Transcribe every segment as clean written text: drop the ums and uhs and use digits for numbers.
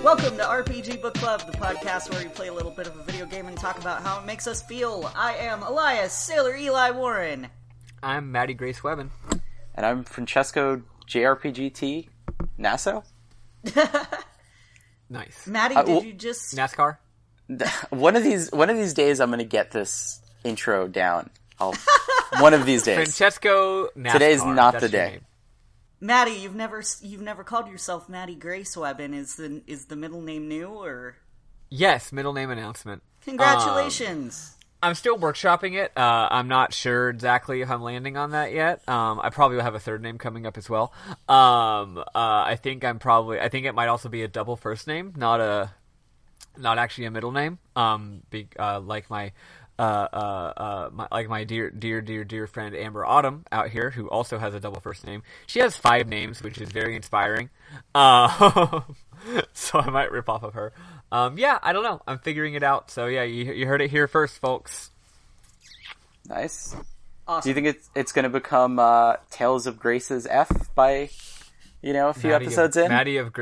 Welcome to RPG Book Club, the podcast where we play a little bit of a video game and talk about how it makes us feel. I am Elias, Sailor Eli Warren. I'm Maddie Grace Webben. And I'm Francesco JRPGT Nasso. Nice. Maddie, did you just... NASCAR? One of these days I'm going to get this intro down. One of these days. Francesco NASCAR. Today's not That's the day. Maddie, you've never called yourself Maddie Grace Webben. Is the middle name new, or? Yes, middle name announcement. Congratulations. I'm still workshopping it. I'm not sure exactly if I'm landing on that yet. I probably will have a third name coming up as well. I think it might also be a double first name, not actually a middle name. Like my dear friend Amber Autumn out here, who also has a double first name. She has 5 names, which is very inspiring. So I might rip off of her. Yeah, I don't know. I'm figuring it out. So yeah, you heard it here first, folks. Nice. Awesome. Do you think it's going to become Tales of Grace's F by a few episodes in? Maddie of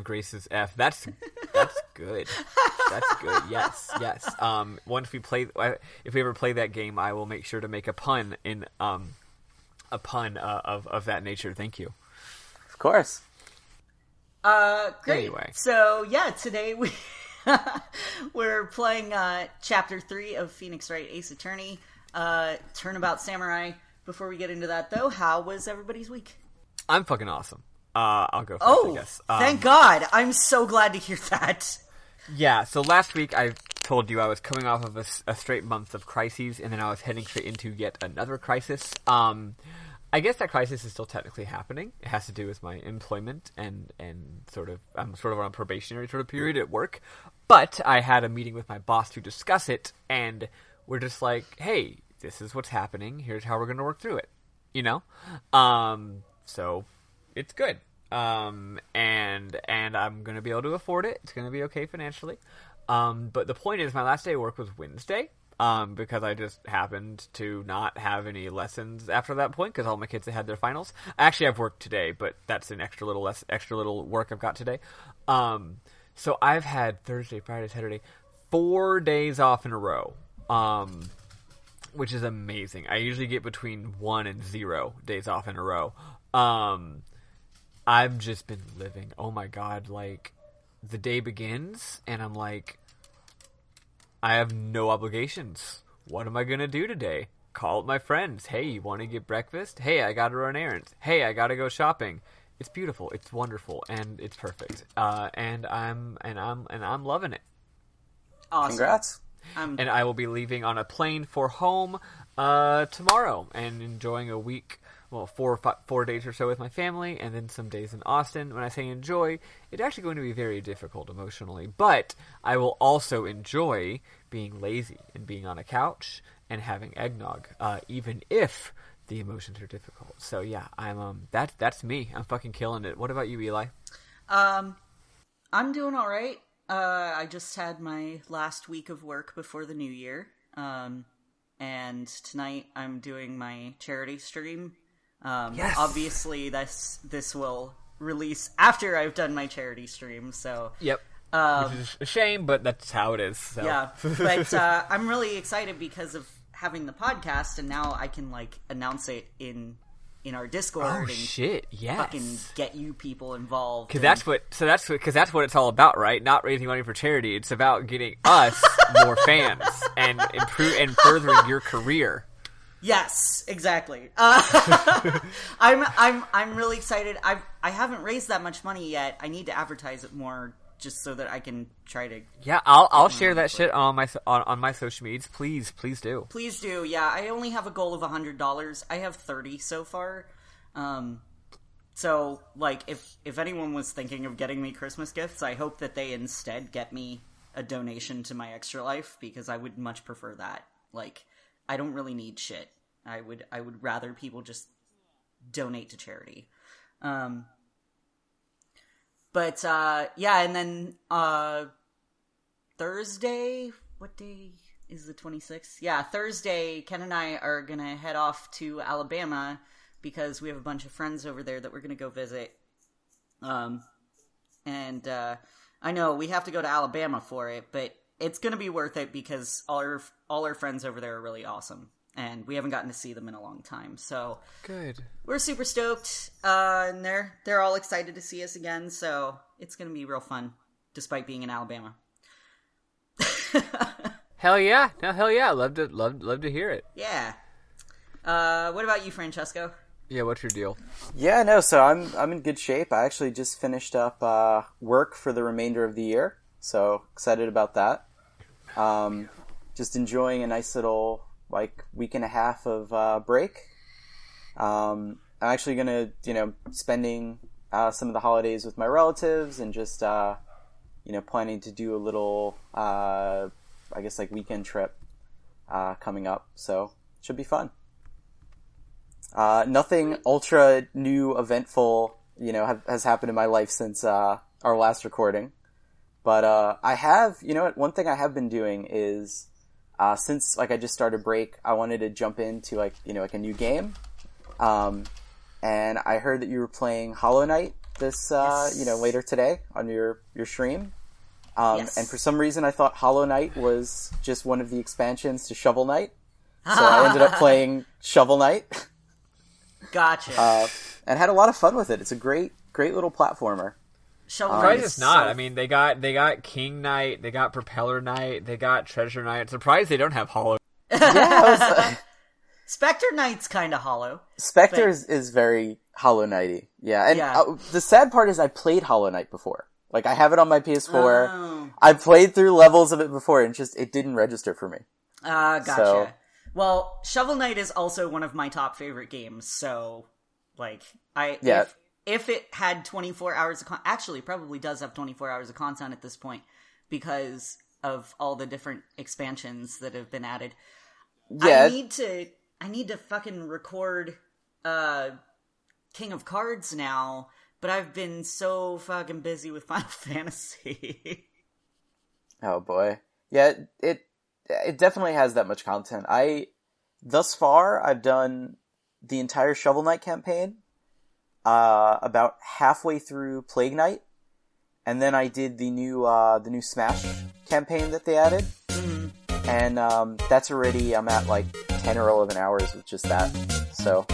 Grace's F. That's good. That's good. Yes. If we ever play that game, I will make sure to make a pun of that nature. Thank you. Of course. Great. Anyway. So yeah, today we're playing Chapter 3 of Phoenix Wright Ace Attorney, Turnabout Samurai. Before we get into that, though, how was everybody's week? I'm fucking awesome. I'll go first, I guess. Thank God. I'm so glad to hear that. Yeah, so last week I told you I was coming off of a straight month of crises, and then I was heading straight into yet another crisis. I guess that crisis is still technically happening. It has to do with my employment and I'm sort of on a probationary sort of period at work. But I had a meeting with my boss to discuss it, and we're just like, hey, this is what's happening. Here's how we're going to work through it. So it's good. And I'm going to be able to afford it. It's going to be okay financially. But the point is, my last day of work was Wednesday. Because I just happened to not have any lessons after that point because all my kids had their finals. Actually, I've worked today, but that's an extra little work I've got today. So I've had Thursday, Friday, Saturday, 4 days off in a row, which is amazing. I usually get between 1 and 0 days off in a row. I've just been living. Oh my God, like the day begins and I'm like, I have no obligations. What am I going to do today? Call up my friends. Hey, you want to get breakfast? Hey, I got to run errands. Hey, I got to go shopping. It's beautiful. It's wonderful, and it's perfect. And I'm loving it. Awesome. Congrats. And I will be leaving on a plane for home tomorrow and enjoying a week. Well, 4 days or so with my family, and then some days in Austin. When I say enjoy, it's actually going to be very difficult emotionally, but I will also enjoy being lazy and being on a couch and having eggnog, even if the emotions are difficult. So yeah, I'm that's me. I'm fucking killing it. What about you, Eli? I'm doing all right. I just had my last week of work before the new year, and tonight I'm doing my charity stream. Yes. Obviously this will release after I've done my charity stream, so Yep. Which is a shame, but that's how it is. So. Yeah, but I'm really excited because of having the podcast, and now I can announce it in our Discord. Oh and shit! Yes. Fucking get you people involved. Because that's what it's all about, right? Not raising money for charity. It's about getting us more fans and furthering your career. Yes, exactly. I'm really excited. I haven't raised that much money yet. I need to advertise it more just so that I can try to. Yeah, I'll share that shit on my social medias. Please do. Please do. Yeah, I only have a goal of $100. I have 30 so far. So if anyone was thinking of getting me Christmas gifts, I hope that they instead get me a donation to my Extra Life, because I would much prefer that. I don't really need shit. I would rather people just donate to charity. But yeah, and then Thursday, what day is the 26th? Yeah, Thursday, Ken and I are gonna head off to Alabama because we have a bunch of friends over there that we're gonna go visit. And I know, we have to go to Alabama for it, but it's gonna be worth it because all our friends over there are really awesome. And we haven't gotten to see them in a long time, so... Good. We're super stoked, and they're all excited to see us again, so it's gonna be real fun, despite being in Alabama. Hell yeah! No, hell yeah! Love to hear it. Yeah. What about you, Francesco? Yeah, what's your deal? Yeah, no, so I'm in good shape. I actually just finished up work for the remainder of the year, so excited about that. Just enjoying a nice little week and a half of break. I'm actually gonna, spending some of the holidays with my relatives and just planning to do a little weekend trip coming up. So should be fun. Nothing ultra new eventful, has happened in my life since our last recording. But I have, one thing I have been doing is since I just started break, I wanted to jump into a new game. And I heard that you were playing Hollow Knight this later today on your stream. Yes. And for some reason I thought Hollow Knight was just one of the expansions to Shovel Knight. So I ended up playing Shovel Knight. Gotcha. And had a lot of fun with it. It's a great little platformer. Shovel Surprised Knight it's is not. so- I mean, they got King Knight, they got Propeller Knight, they got Treasure Knight. Surprised they don't have Hollow. Yeah, Spectre Knight's kind of hollow. Spectre but- is very Hollow Knighty. Yeah, and Yeah. The sad part is I played Hollow Knight before. I have it on my PS4. Oh. I played through levels of it before, and it didn't register for me. Gotcha. So- Well, Shovel Knight is also one of my top favorite games, so, Yeah. if it had 24 hours of actually, it probably does have 24 hours of content at this point, because of all the different expansions that have been added. Yeah, I need to fucking record, King of Cards now, but I've been so fucking busy with Final Fantasy. oh boy. Yeah, it definitely has that much content. Thus far, I've done the entire Shovel Knight campaign, about halfway through Plague Knight, and then I did the new Smash campaign that they added, and that's already, I'm at 10 or 11 hours with just that, so...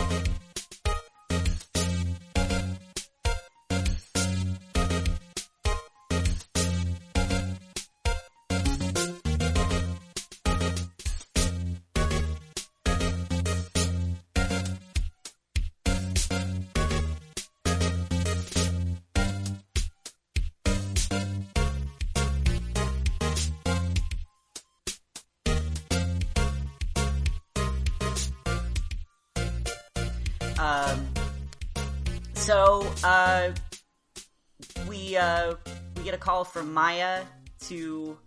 We get a call from Maya to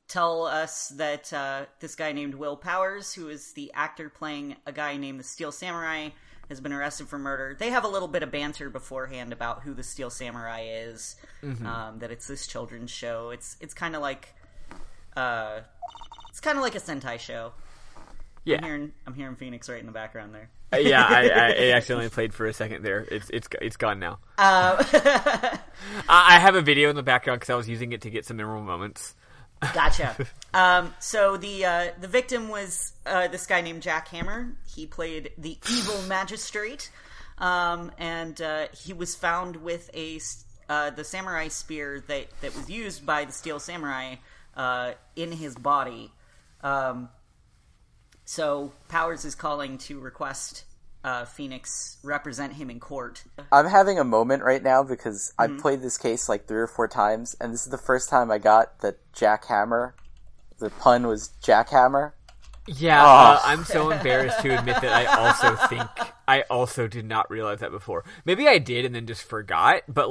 tell us that this guy named Will Powers, who is the actor playing a guy named the Steel Samurai, has been arrested for murder. They have a little bit of banter beforehand about who the Steel Samurai is, that it's this children's show. It's kind of like a Sentai show. Yeah. I'm hearing Phoenix Wright in the background there. Yeah, I accidentally played for a second there. It's gone now. I have a video in the background because I was using it to get some memorable moments. Gotcha. So the victim was this guy named Jack Hammer. He played the evil magistrate, and he was found with the samurai spear that was used by the Steel Samurai in his body. So Powers is calling to request Phoenix represent him in court. I'm having a moment right now because I've played this case 3 or 4 times, and this is the first time I got that Jackhammer. The pun was Jackhammer. Yeah, I'm so embarrassed to admit that I also did not realize that before. Maybe I did and then just forgot, but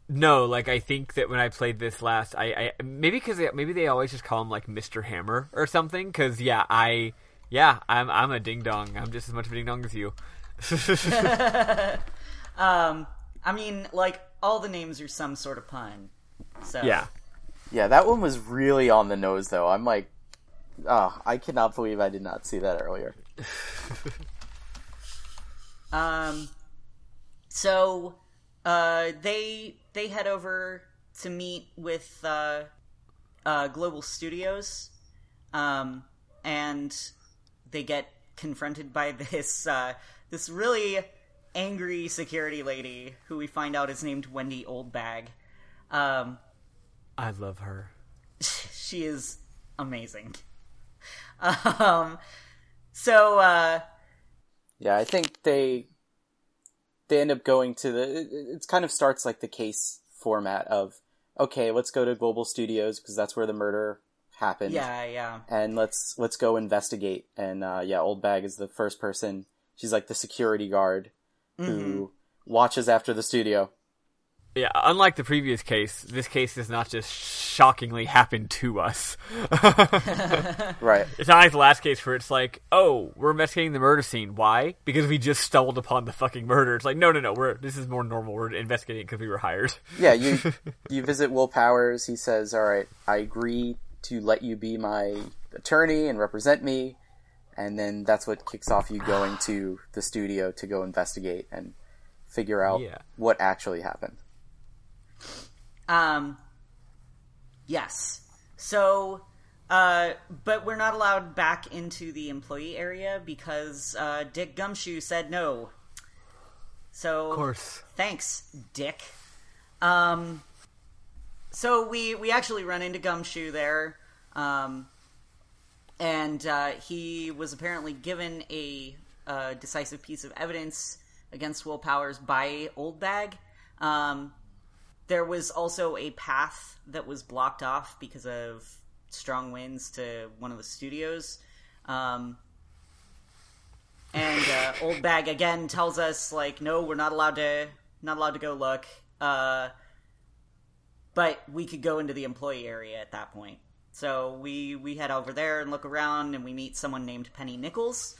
no, I think that when I played this last, maybe they always just call him Mr. Hammer or something. Because I'm a ding dong. I'm just as much of a ding dong as you. I mean, all the names are some sort of pun. So Yeah, that one was really on the nose, though. I'm I cannot believe I did not see that earlier. So they head over to meet with Global Studios, and they get confronted by this this really angry security lady who we find out is named Wendy Oldbag. I love her. She is amazing. So yeah, I think they end up going to it kind of starts like the case format of, okay, let's go to Global Studios because that's where the murder happened. Yeah. And let's go investigate. And Oldbag is the first person. She's like the security guard who watches after the studio. Yeah, unlike the previous case, this case does not just shockingly happen to us. Right. It's not like the last case where it's like, oh, we're investigating the murder scene. Why? Because we just stumbled upon the fucking murder. It's like, no, this is more normal. We're investigating because we were hired. Yeah, you visit Will Powers. He says, all right, I agree to let you be my attorney and represent me. And then that's what kicks off you going to the studio to go investigate and figure out what actually happened. Yes. So, but we're not allowed back into the employee area because, Dick Gumshoe said no. So, of course. Thanks, Dick. So we actually run into Gumshoe there, and he was apparently given a decisive piece of evidence against Will Powers by Oldbag. There was also a path that was blocked off because of strong winds to one of the studios. And Oldbag again tells us, like, no, we're not allowed to go look. But we could go into the employee area at that point. So we head over there and look around, and we meet someone named Penny Nichols.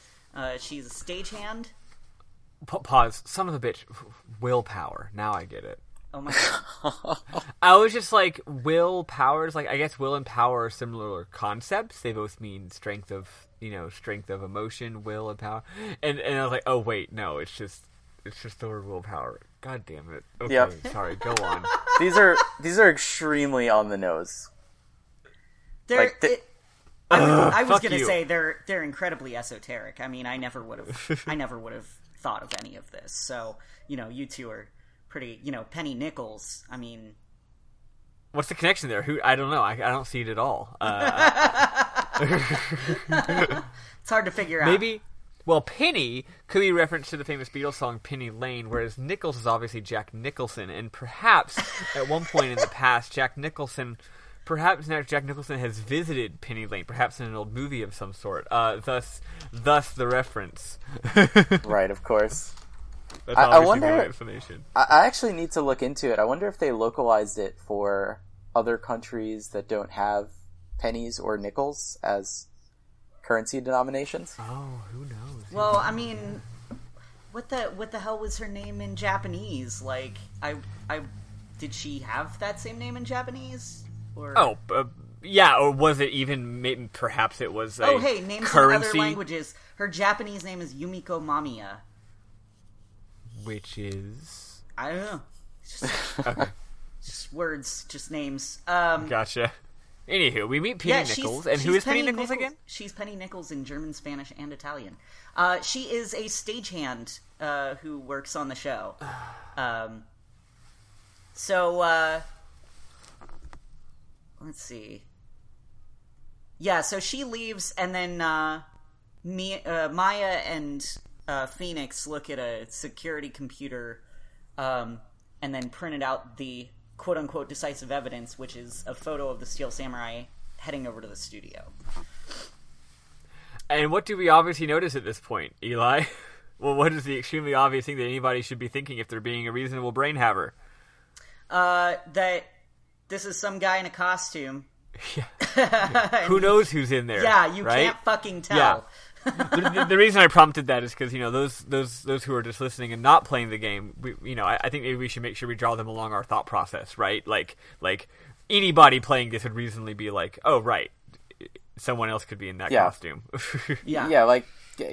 She's a stagehand. Pause. Son of a bitch. Willpower. Now I get it. Oh my god. I was just like, will powers, like, I guess will and power are similar concepts. They both mean strength of emotion, will and power. And I was like, oh wait, no, it's just the word willpower. God damn it. Okay, yep. Sorry, go on. These are extremely on the nose. I was going to you. say they're incredibly esoteric. I mean, I never would have thought of any of this. So, you two are pretty, Penny Nichols. I mean, what's the connection there? I don't know. I don't see it at all. It's hard to figure out. Maybe. Well, Penny could be a reference to the famous Beatles song Penny Lane, whereas Nichols is obviously Jack Nicholson, and perhaps at one point in the past, Jack Nicholson has visited Penny Lane, perhaps in an old movie of some sort. Thus the reference. Right, of course. That's I obviously wonder. the right explanation. I actually need to look into it. I wonder if they localized it for other countries that don't have pennies or nickels as currency denominations. Oh, who knows? Well, I mean, what the hell was her name in Japanese? Like, I did she have that same name in Japanese? Or yeah, or was it even? Maybe, perhaps it was. Names currency, in other languages. Her Japanese name is Yumiko Mamiya, which is I don't know. It's just, just words, just names. Gotcha. Anywho, we meet Penny Nichols, and who is Penny Nichols again? She's Penny Nichols in German, Spanish, and Italian. She is a stagehand who works on the show. Let's see. Yeah, so she leaves, and then Maya and Phoenix look at a security computer, and then printed out the quote-unquote decisive evidence, which is a photo of the Steel Samurai heading over to the studio. And what do we obviously notice at this point, Eli? Well, what is the extremely obvious thing that anybody should be thinking if they're being a reasonable brain haver? That this is some guy in a costume. Yeah. Who knows who's in there? Yeah, you right? can't fucking tell. Yeah. the reason I prompted that is because those who are just listening and not playing the game, I think maybe we should make sure we draw them along our thought process, right? Like anybody playing this would reasonably be like, oh right, someone else could be in that costume. Yeah, like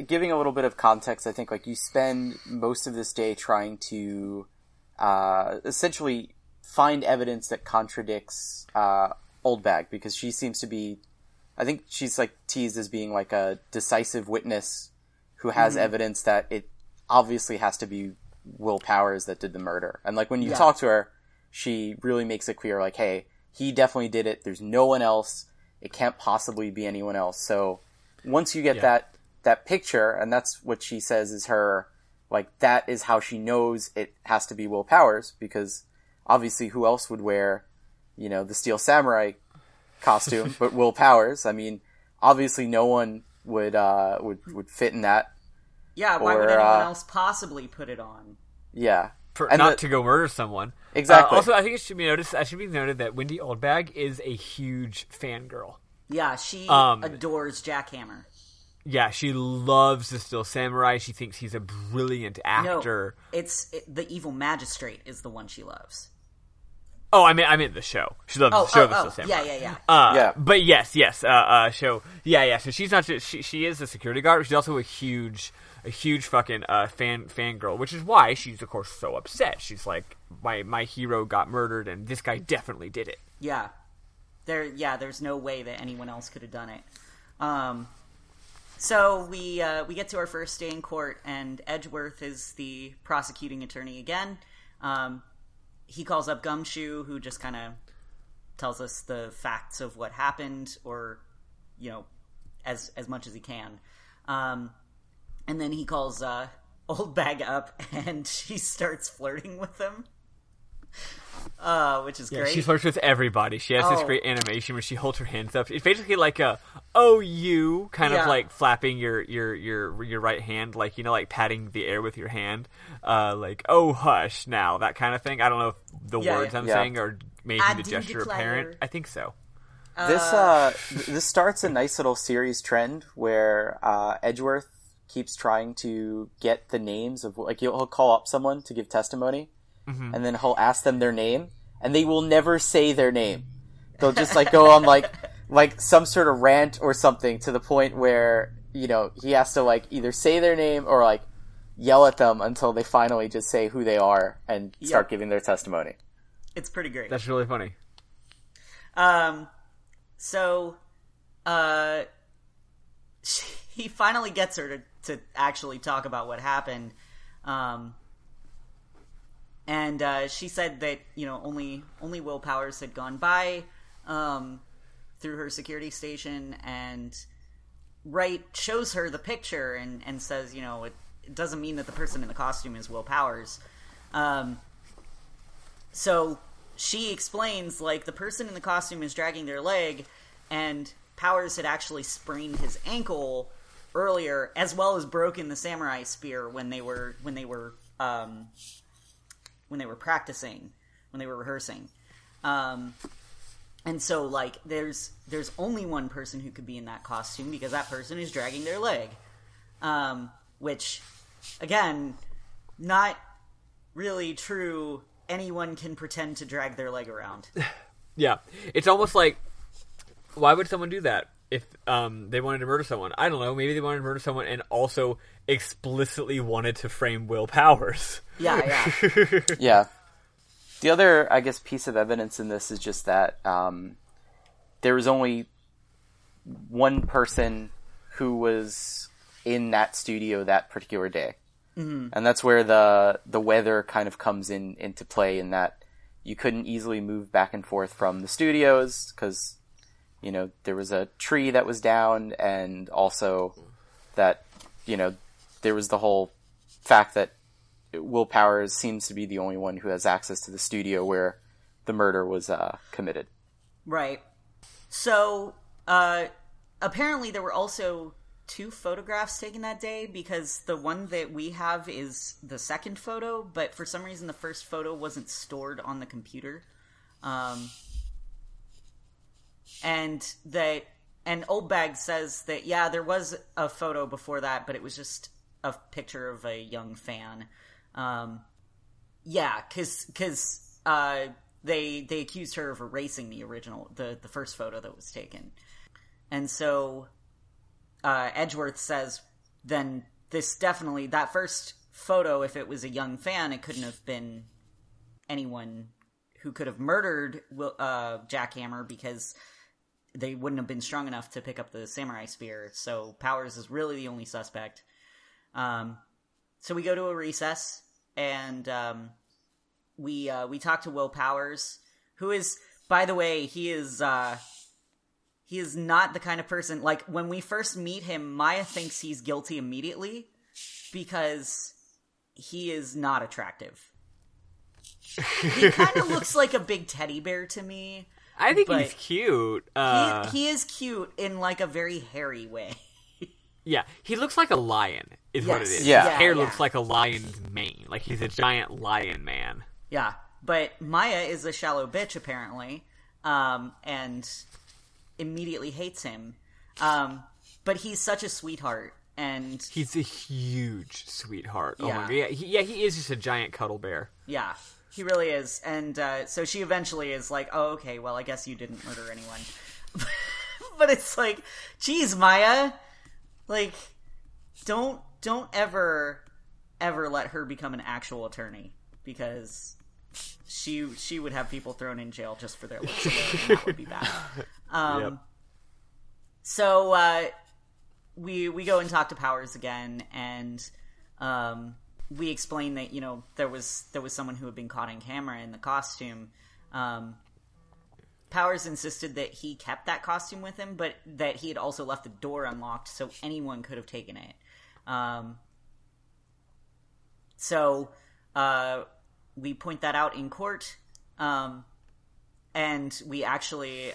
giving a little bit of context. I think like you spend most of this day trying to essentially find evidence that contradicts Old Bag, because she seems to be, I think she's like teased as being like a decisive witness who has evidence that it obviously has to be Will Powers that did the murder. And like when you talk to her, she really makes it clear, like, hey, he definitely did it. There's no one else. It can't possibly be anyone else. So once you get that picture, and that's what she says is her, like, that is how she knows it has to be Will Powers, because obviously who else would wear, you know, the Steel Samurai costume but Will Powers? I mean, obviously no one would fit in that. Yeah, why would anyone else possibly put it on? Yeah. To go murder someone. Exactly. Also, I think it should be noted that Wendy Oldbag is a huge fangirl. Yeah, she adores Jack Hammer. Yeah, she loves the Steel Samurai. She thinks he's a brilliant actor. No, the evil magistrate is the one she loves. Oh, I meant the show. She loves the show, the Steel Samurai. Yeah. But yes, show. Yeah. So she's not just she is a security guard, but she's also a huge fucking fangirl, which is why she's of course so upset. She's like, my hero got murdered, and this guy definitely did it. Yeah. There's no way that anyone else could have done it. So we get to our first day in court, and Edgeworth is the prosecuting attorney again. He calls up Gumshoe, who just kind of tells us the facts of what happened, or, you know, as much as he can. And then he calls Old Bag up, and she starts flirting with him. Which is great. She flirts with everybody. She has this great animation where she holds her hands up. It's basically like a "oh you" kind of like flapping your right hand, like, you know, like patting the air with your hand, like "oh hush" now, that kind of thing. I don't know if the words I'm saying are making the gesture apparent. I think so. This starts a nice little series trend where Edgeworth keeps trying to get the names of, like, he'll call up someone to give testimony. And then he'll ask them their name, and they will never say their name. They'll just like go on like some sort of rant or something, to the point where, you know, he has to like either say their name or like yell at them until they finally just say who they are and start giving their testimony. It's pretty great. That's really funny. So he finally gets her to actually talk about what happened. And she said that, you know, only Will Powers had gone by through her security station, and Wright shows her the picture and says, you know, it doesn't mean that the person in the costume is Will Powers. So she explains, like, the person in the costume is dragging their leg, and Powers had actually sprained his ankle earlier, as well as broken the samurai spear when they were practicing, when they were rehearsing. And so, like, there's only one person who could be in that costume, because that person is dragging their leg. Which, again, not really true. Anyone can pretend to drag their leg around. Yeah. It's almost like, why would someone do that if they wanted to murder someone? I don't know. Maybe they wanted to murder someone and also explicitly wanted to frame Will Powers. Yeah. Yeah. The other, I guess, piece of evidence in this is just that there was only one person who was in that studio that particular day. Mm-hmm. And that's where the weather kind of comes into play, in that you couldn't easily move back and forth from the studios because, you know, there was a tree that was down, and also that, you know, there was the whole fact that Will Powers seems to be the only one who has access to the studio where the murder was committed. Right. So, apparently there were also 2 photographs taken that day, because the one that we have is the second photo, but for some reason the first photo wasn't stored on the computer. And Old Bag says that, yeah, there was a photo before that, but it was just a picture of a young fan. Yeah, because they accused her of erasing the original, the first photo that was taken. And so Edgeworth says, then this definitely, that first photo, if it was a young fan, it couldn't have been anyone who could have murdered Jackhammer because they wouldn't have been strong enough to pick up the samurai spear. So Powers is really the only suspect. So we go to a recess, and we talk to Will Powers, who is, by the way, he is not the kind of person, like, when we first meet him, Maya thinks he's guilty immediately because he is not attractive. He kind of looks like a big teddy bear to me. I think he's cute. He is cute in, like, a very hairy way. Yeah, he looks like a lion, is what it is. Yeah. His hair looks like a lion's mane. Like, he's a giant lion man. Yeah, but Maya is a shallow bitch, apparently, and immediately hates him. But he's such a sweetheart, and... He's a huge sweetheart. Yeah. Oh my god. Yeah, he is just a giant cuddle bear. Yeah, he really is. And so she eventually is like, oh, okay, well, I guess you didn't murder anyone. But it's like, geez, Maya... Like, don't ever let her become an actual attorney, because she would have people thrown in jail just for their looks alone, and that would be bad. Yep. So we go and talk to Powers again, and we explain that, you know, there was someone who had been caught in camera in the costume. Powers insisted that he kept that costume with him, but that he had also left the door unlocked so anyone could have taken it. So we point that out in court, and we actually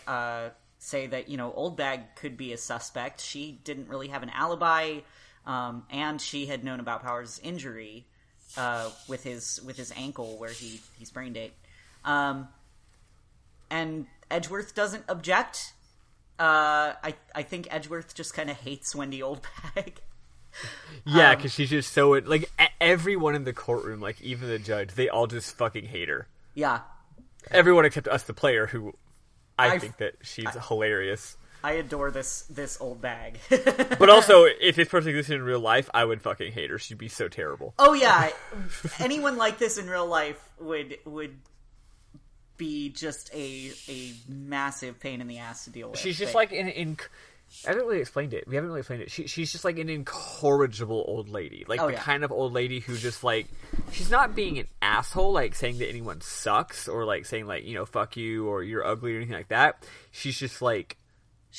say that, you know, Old Bag could be a suspect. She didn't really have an alibi, and she had known about Powers' injury with his ankle where he sprained it. And Edgeworth doesn't object. I think Edgeworth just kind of hates Wendy Oldbag. Yeah, because she's just so... Like, everyone in the courtroom, like, even the judge, they all just fucking hate her. Yeah. Everyone except us, the player, who I think that she's hilarious. I adore this Oldbag. But also, if this person existed in real life, I would fucking hate her. She'd be so terrible. Oh, yeah. Anyone like this in real life would be just a massive pain in the ass to deal with. She's just like I haven't really explained it. We haven't really explained it. She's just like an incorrigible old lady. Like kind of old lady who just like, she's not being an asshole, like saying that anyone sucks or like saying like, you know, fuck you or you're ugly or anything like that. She's just like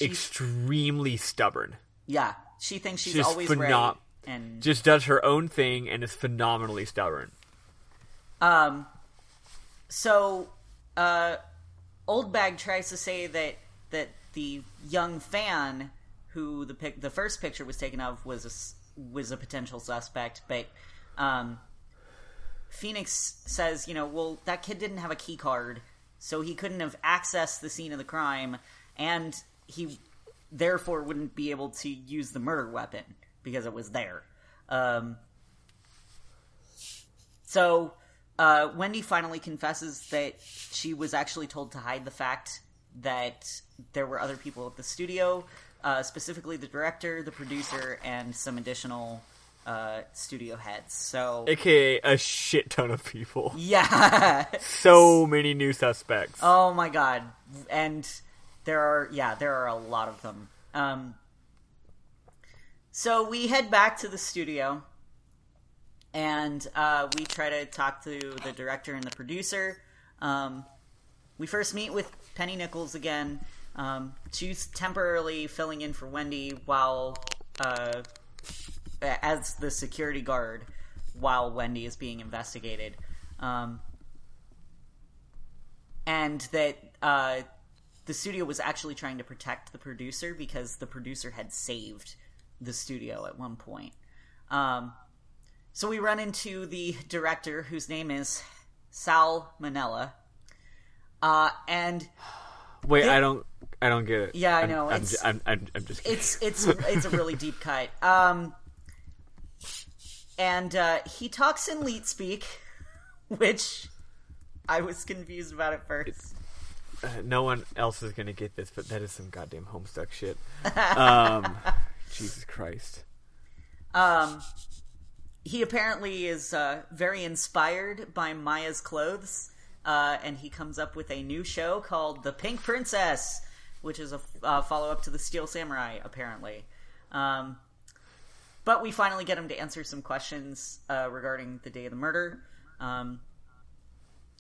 extremely stubborn. Yeah. She thinks she's always right. And just does her own thing and is phenomenally stubborn. So Old Bag tries to say that the young fan who the first picture was taken of was a potential suspect, but Phoenix says, you know, well, that kid didn't have a key card, so he couldn't have accessed the scene of the crime, and he therefore wouldn't be able to use the murder weapon because it was there. So Wendy finally confesses that she was actually told to hide the fact that there were other people at the studio, specifically the director, the producer, and some additional studio heads. So, AKA a shit ton of people. Yeah. So many new suspects. Oh my god. And there are a lot of them. So we head back to the studio, and we try to talk to the director and the producer. We first meet with Penny Nichols again. She's temporarily filling in for Wendy while as the security guard while Wendy is being investigated. And that the studio was actually trying to protect the producer because the producer had saved the studio at one point. So we run into the director, whose name is Sal Manella. And wait, I don't get it. Yeah, I know. I'm just kidding. It's a really deep cut. And he talks in Leet speak, which I was confused about at first. No one else is gonna get this, but that is some goddamn Homestuck shit. Jesus Christ. He apparently is very inspired by Maya's clothes. and he comes up with a new show called The Pink Princess, which is a follow-up to The Steel Samurai, apparently. But we finally get him to answer some questions regarding the day of the murder.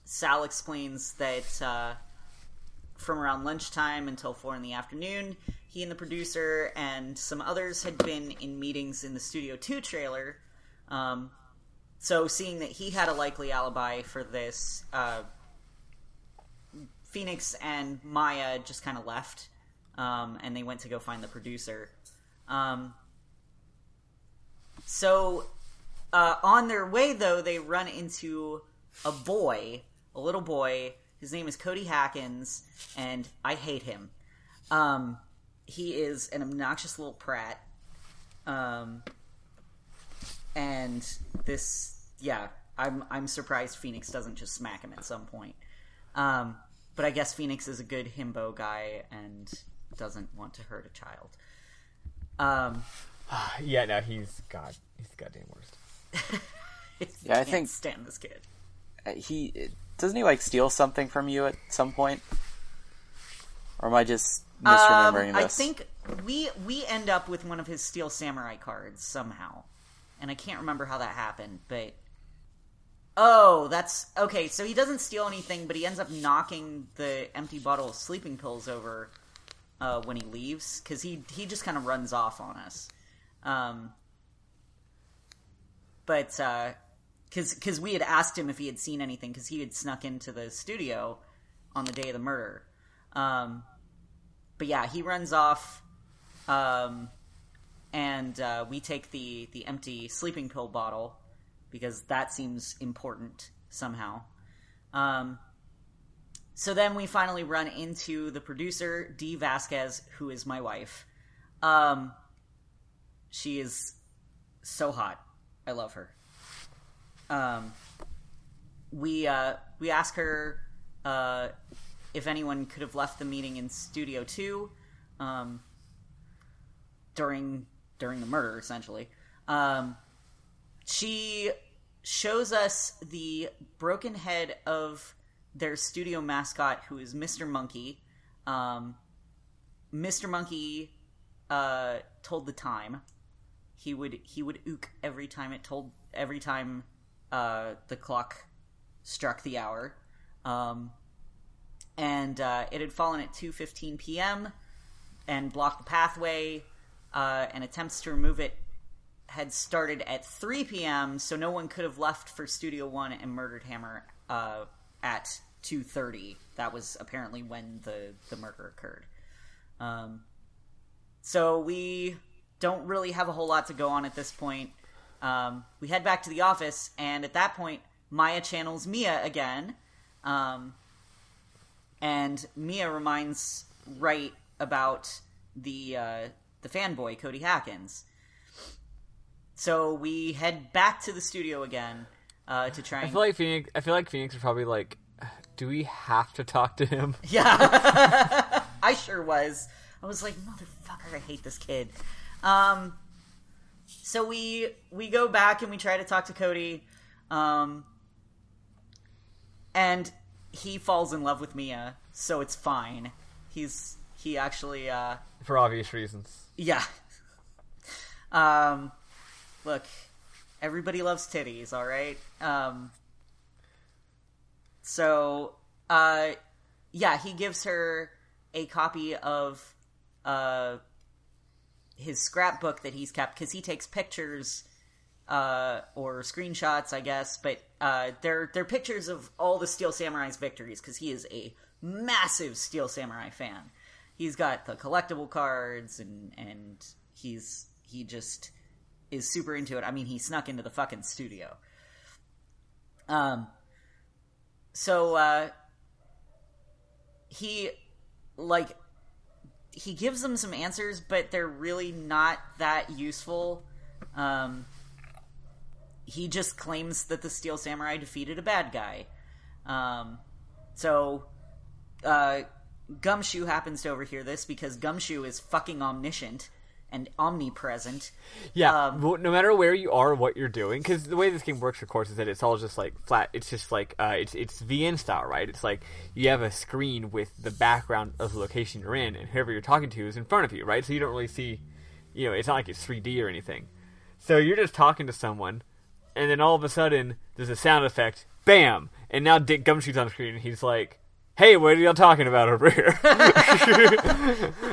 Sal explains that from around lunchtime until 4 in the afternoon, he and the producer and some others had been in meetings in the Studio 2 trailer. So seeing that he had a likely alibi for this, Phoenix and Maya just kind of left, and they went to go find the producer. So on their way, though, they run into a little boy. His name is Cody Hackins, and I hate him. He is an obnoxious little prat. And this, I'm surprised Phoenix doesn't just smack him at some point. But I guess Phoenix is a good himbo guy and doesn't want to hurt a child. He's the goddamn worst. I think stand this kid. Doesn't he like steal something from you at some point? Or am I just misremembering this? I think we end up with one of his Steel Samurai cards somehow. And I can't remember how that happened, but... Oh, that's... Okay, so he doesn't steal anything, but he ends up knocking the empty bottle of sleeping pills over when he leaves, because he just kind of runs off on us. Because we had asked him if he had seen anything, because he had snuck into the studio on the day of the murder. But yeah, he runs off, and we take the empty sleeping pill bottle, because that seems important somehow. So then we finally run into the producer, Dee Vasquez, who is my wife. She is so hot. I love her. We ask her if anyone could have left the meeting in Studio 2 during the murder, essentially. She shows us the broken head of their studio mascot, who is Mr. Monkey. Mr. Monkey told the time. He would ook every time the clock struck the hour. And it had fallen at 2:15 p.m. and blocked the pathway, and attempts to remove it had started at 3 p.m., so no one could have left for Studio 1 and murdered Hammer at 2:30. That was apparently when the murder occurred. So we don't really have a whole lot to go on at this point. We head back to the office, and at that point, Maya channels Mia again. And Mia reminds Wright about the fanboy, Cody Hackins. So we head back to the studio again to try and... I feel like Phoenix is probably like, do we have to talk to him? Yeah. I sure was. I was like, motherfucker, I hate this kid. So we go back and we try to talk to Cody. And he falls in love with Mia, so it's fine. He actually for obvious reasons. Yeah. Look, everybody loves titties, all right? He gives her a copy of his scrapbook that he's kept, because he takes pictures or screenshots, I guess, but they're pictures of all the Steel Samurai's victories, because he is a massive Steel Samurai fan. He's got the collectible cards, and he just is super into it. I mean, he snuck into the fucking studio. He gives them some answers, but they're really not that useful. He just claims that the Steel Samurai defeated a bad guy. Gumshoe happens to overhear this, because Gumshoe is fucking omniscient and omnipresent. Yeah, no matter where you are, what you're doing, because the way this game works, of course, is that it's all just like flat. It's just like it's VN style, right? It's like you have a screen with the background of the location you're in, and whoever you're talking to is in front of you, right? So you don't really see, it's not like it's 3D or anything. So you're just talking to someone, and then all of a sudden there's a sound effect, bam, and now Dick Gumshoe's on screen, and he's like, "Hey, what are y'all talking about over here?"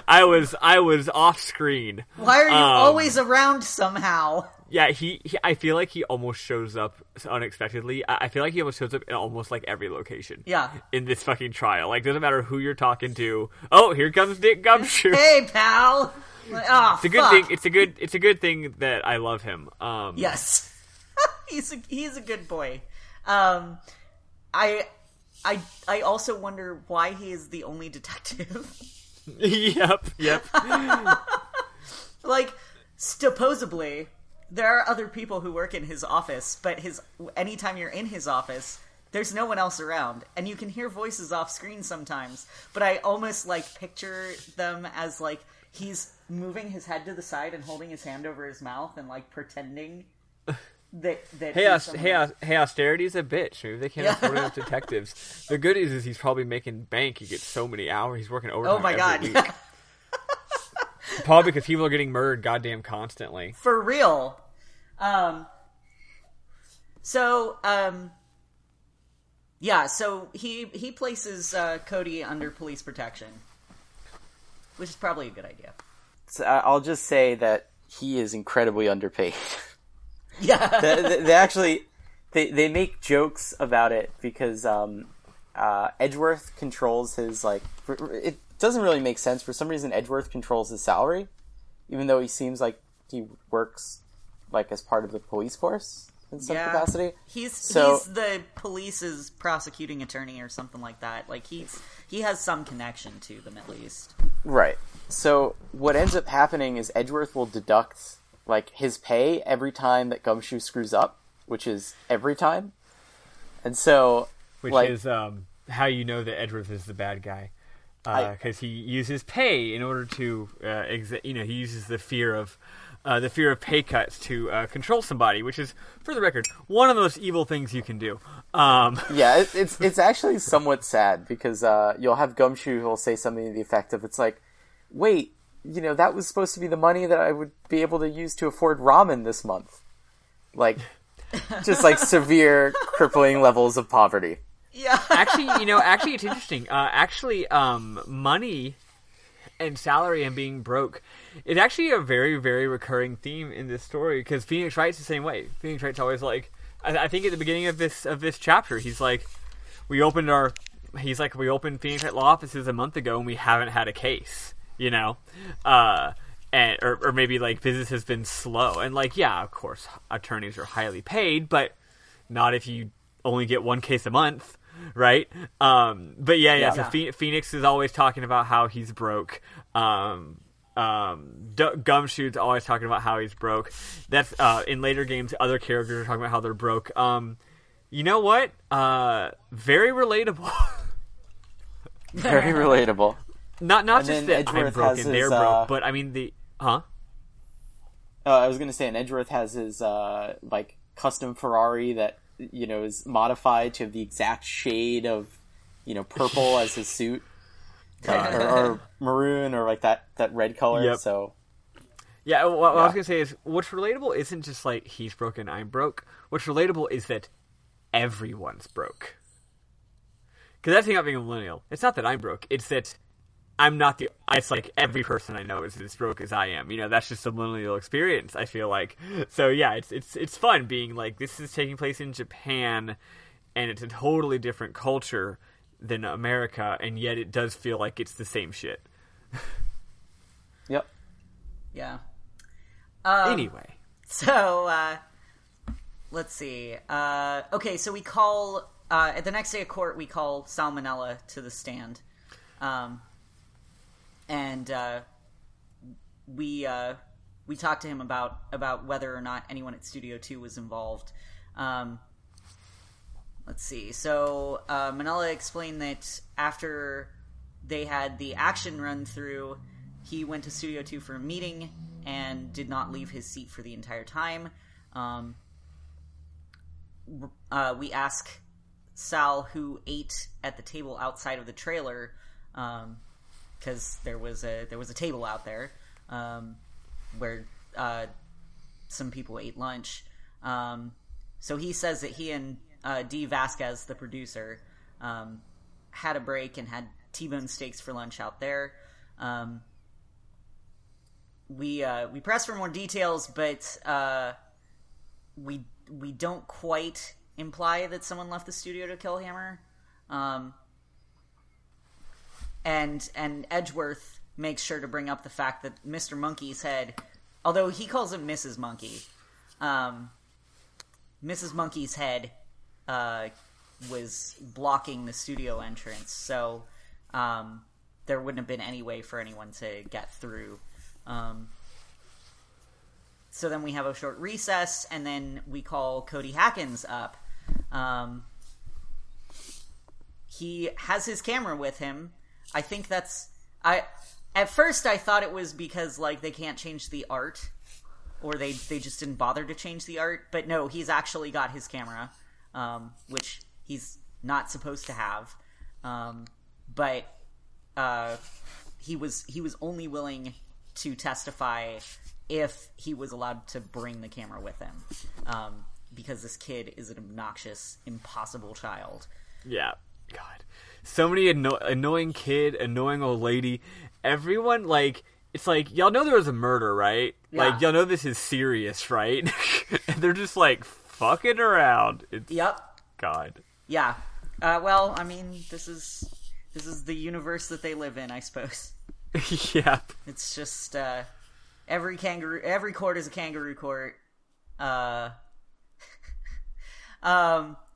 I was off screen. Why are you always around somehow? Yeah, he I feel like he almost shows up unexpectedly. I feel like he almost shows up in almost like every location. Yeah. In this fucking trial. Like, doesn't matter who you're talking to. Oh, here comes Dick Gumshoe. Hey, pal. Like, oh, it's a good thing. It's a good thing that I love him. Yes. he's a good boy. I also wonder why he is the only detective. Yep. Like, supposedly, there are other people who work in his office, but anytime you're in his office, there's no one else around, and you can hear voices off screen sometimes, but I almost, picture them as, he's moving his head to the side and holding his hand over his mouth and, pretending that hey, austerity's a bitch. Maybe they can't afford enough detectives. The good news is he's probably making bank. He gets so many hours. He's working overtime every week. Probably because people are getting murdered goddamn constantly. For real. So he places Cody under police protection, which is probably a good idea. So I'll just say that he is incredibly underpaid. Yeah. they actually they make jokes about it because Edgeworth controls his it doesn't really make sense. For some reason, Edgeworth controls his salary, even though he seems like he works as part of the police force in some capacity. He's the police's prosecuting attorney or something like that. He has some connection to them at least. Right. So what ends up happening is Edgeworth will deduct his pay every time that Gumshoe screws up, which is every time. And so which is how you know that Edgeworth is the bad guy. Because he uses pay in order to, he uses the fear of pay cuts to control somebody, which is, for the record, one of the most evil things you can do. Yeah, it's actually somewhat sad because you'll have Gumshoe who'll say something to the effect of, wait, that was supposed to be the money that I would be able to use to afford ramen this month. Just severe, crippling levels of poverty. Yeah. Actually, it's interesting. Money and salary and being broke is actually a very, very recurring theme in this story, because Phoenix Wright's the same way. Phoenix Wright's always I think at the beginning of this chapter, he's we opened Phoenix Wright law offices a month ago and we haven't had a case, or maybe business has been slow, and of course attorneys are highly paid, but not if you only get one case a month. Right? But so Phoenix is always talking about how he's broke. Gumshoe's always talking about how he's broke. That's in later games, other characters are talking about how they're broke. You know what? Very relatable. Very relatable. Not just that I'm broke and they're broke, but I mean I was gonna say, and Edgeworth has his custom Ferrari that is modified to have the exact shade of, purple as his suit, or maroon, or that red color. Yep. So, what I was gonna say is, what's relatable isn't just he's broke and I'm broke. What's relatable is that everyone's broke. Because that's the thing about being a millennial. It's not that I'm broke. It's that I'm not it's every person I know is as broke as I am. That's just a millennial experience, I feel like. So yeah, it's fun being this is taking place in Japan, and it's a totally different culture than America, and yet it does feel like it's the same shit. Yep. Yeah. Anyway. So, let's see. Okay, so we call, at the next day of court, we call Salmonella to the stand. And we talked to him about whether or not anyone at Studio 2 was involved. Let's see. So Manella explained that after they had the action run through, he went to Studio 2 for a meeting, and did not leave his seat for the entire time. We ask Sal who ate at the table outside of the trailer, because there was a table out there where some people ate lunch. So he says that he and D. Vasquez, the producer, had a break and had T-bone steaks for lunch out there. We press for more details, but we don't quite imply that someone left the studio to kill Hammer. And Edgeworth makes sure to bring up the fact that Mr. Monkey's head, although he calls him Mrs. Monkey, Mrs. Monkey's head was blocking the studio entrance, so there wouldn't have been any way for anyone to get through. So then we have a short recess, and then we call Cody Hackins up. He has his camera with him. I think that's... At first I thought it was because, like, they can't change the art, or they just didn't bother to change the art, but no, he's actually got his camera, which he's not supposed to have. But he was only willing to testify if he was allowed to bring the camera with him, because this kid is an obnoxious, impossible child. Yeah, God, so many annoying kid, annoying old lady. Everyone, like, it's like, y'all know there was a murder, right? Yeah. Like, y'all know this is serious, right? And they're just like fucking around. Yep. God. Yeah. Well, I mean, this is the universe that they live in, I suppose. Yeah. It's just every court is a kangaroo court.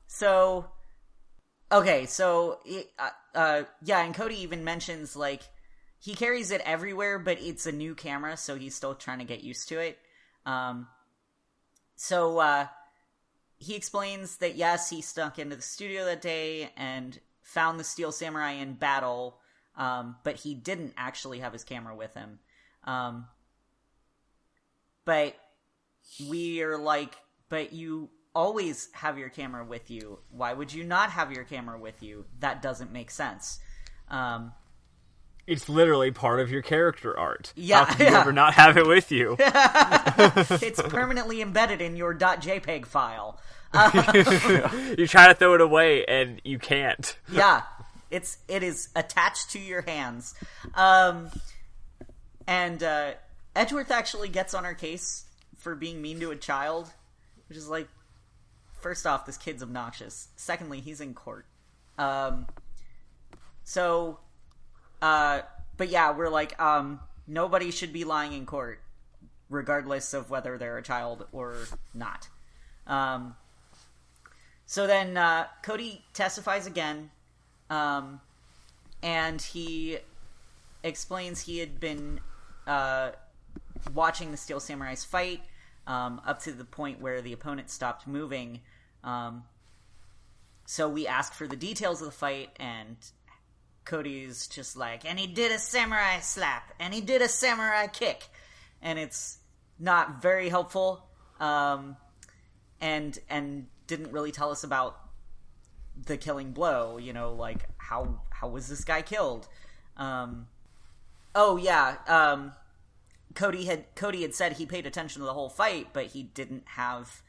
So okay, so yeah, and Cody even mentions, like, he carries it everywhere, but it's a new camera, so he's still trying to get used to it. So he explains that yes, he snuck into the studio that day and found the Steel Samurai in battle, but he didn't actually have his camera with him. But we are like, but you always have your camera with you. Why would you not have your camera with you? That doesn't make sense. It's literally part of your character art. Yeah, how can you ever not have it with you? It's permanently embedded in your .jpeg file. You try to throw it away and you can't. Yeah, it is attached to your hands. And Edgeworth actually gets on our case for being mean to a child, which is like, first off, this kid's obnoxious. Secondly, he's in court. But yeah, we're like, nobody should be lying in court, regardless of whether they're a child or not. So then, Cody testifies again, and he explains he had been, watching the Steel Samurais fight, up to the point where the opponent stopped moving. So we asked for the details of the fight, and Cody's just like, and he did a samurai slap, and he did a samurai kick, and it's not very helpful, and didn't really tell us about the killing blow, you know, like, how was this guy killed? Cody had said he paid attention to the whole fight, but he didn't have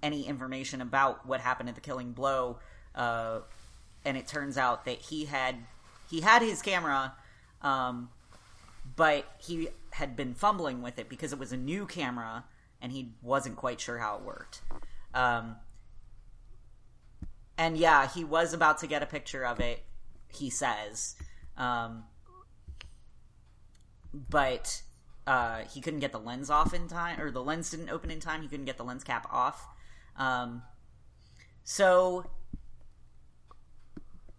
any information about what happened at the killing blow, and it turns out that he had his camera, but he had been fumbling with it because it was a new camera, and he wasn't quite sure how it worked. And yeah, he was about to get a picture of it, he says, but he couldn't get the lens off in time, or the lens didn't open in time. He couldn't get the lens cap off.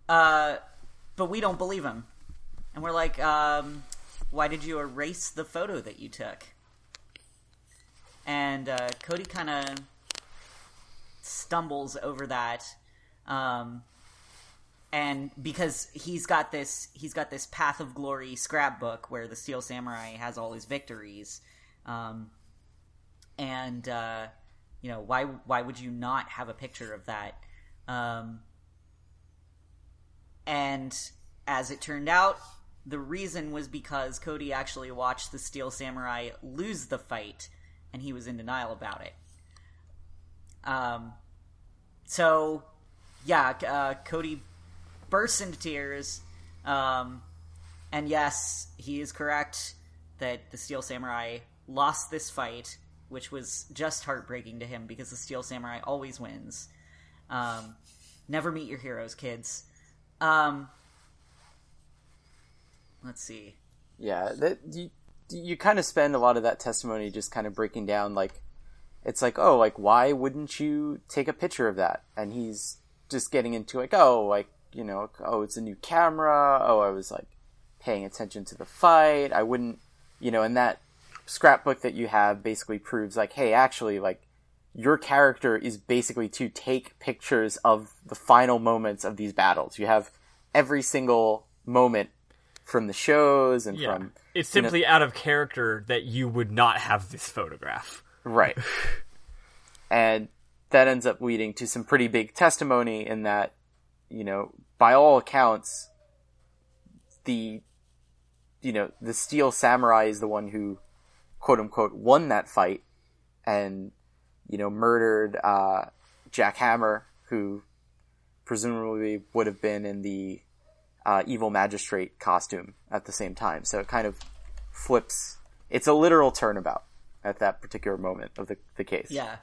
But we don't believe him. And we're like, why did you erase the photo that you took? And Cody kind of stumbles over that. And because he's got this Path of Glory scrapbook where the Steel Samurai has all his victories. And why would you not have a picture of that? And as it turned out, the reason was because Cody actually watched the Steel Samurai lose the fight, and he was in denial about it. Cody bursts into tears, and yes, he is correct that the Steel Samurai lost this fight, which was just heartbreaking to him because the Steel Samurai always wins. Never meet your heroes, kids. Let's see. Yeah, you kind of spend a lot of that testimony just kind of breaking down, like, it's like, oh, like, why wouldn't you take a picture of that? And he's just getting into, like, oh, it's a new camera. Oh, I was, like, paying attention to the fight. I wouldn't, and that scrapbook that you have basically proves, like, hey, actually, like, your character is basically to take pictures of the final moments of these battles. You have every single moment from the shows and from... It's simply out of character that you would not have this photograph. Right. And that ends up leading to some pretty big testimony in that, by all accounts, the Steel Samurai is the one who, quote unquote, won that fight and, murdered Jack Hammer, who presumably would have been in the evil magistrate costume at the same time. So it kind of flips. It's a literal turnabout at that particular moment of the case. Yeah.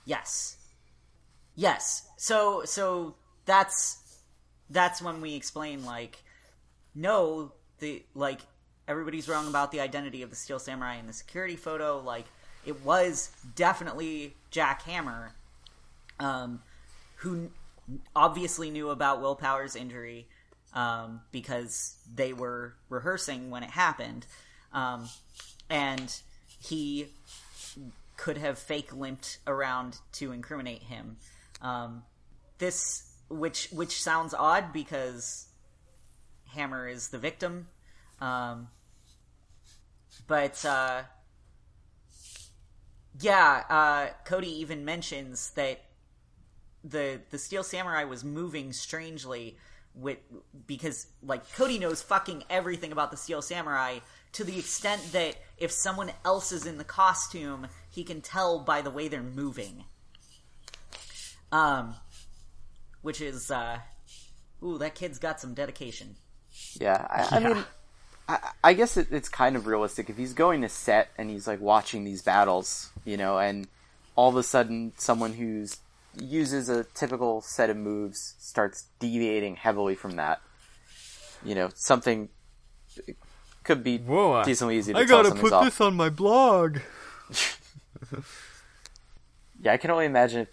Yes. So that's when we explain, like, no, everybody's wrong about the identity of the Steel Samurai in the security photo. Like, it was definitely Jack Hammer, who obviously knew about Will Power's injury, because they were rehearsing when it happened, and he could have fake limped around to incriminate him. Which sounds odd because Hammer is the victim, Cody even mentions that the Steel Samurai was moving strangely because, like, Cody knows fucking everything about the Steel Samurai to the extent that if someone else is in the costume, he can tell by the way they're moving. Which is, that kid's got some dedication. Yeah, I mean, I guess it's kind of realistic. If he's going to set and he's, like, watching these battles, and all of a sudden someone who's uses a typical set of moves starts deviating heavily from that, something could be decently easy to tell something's off. I gotta put this on my blog. Yeah, I can only imagine if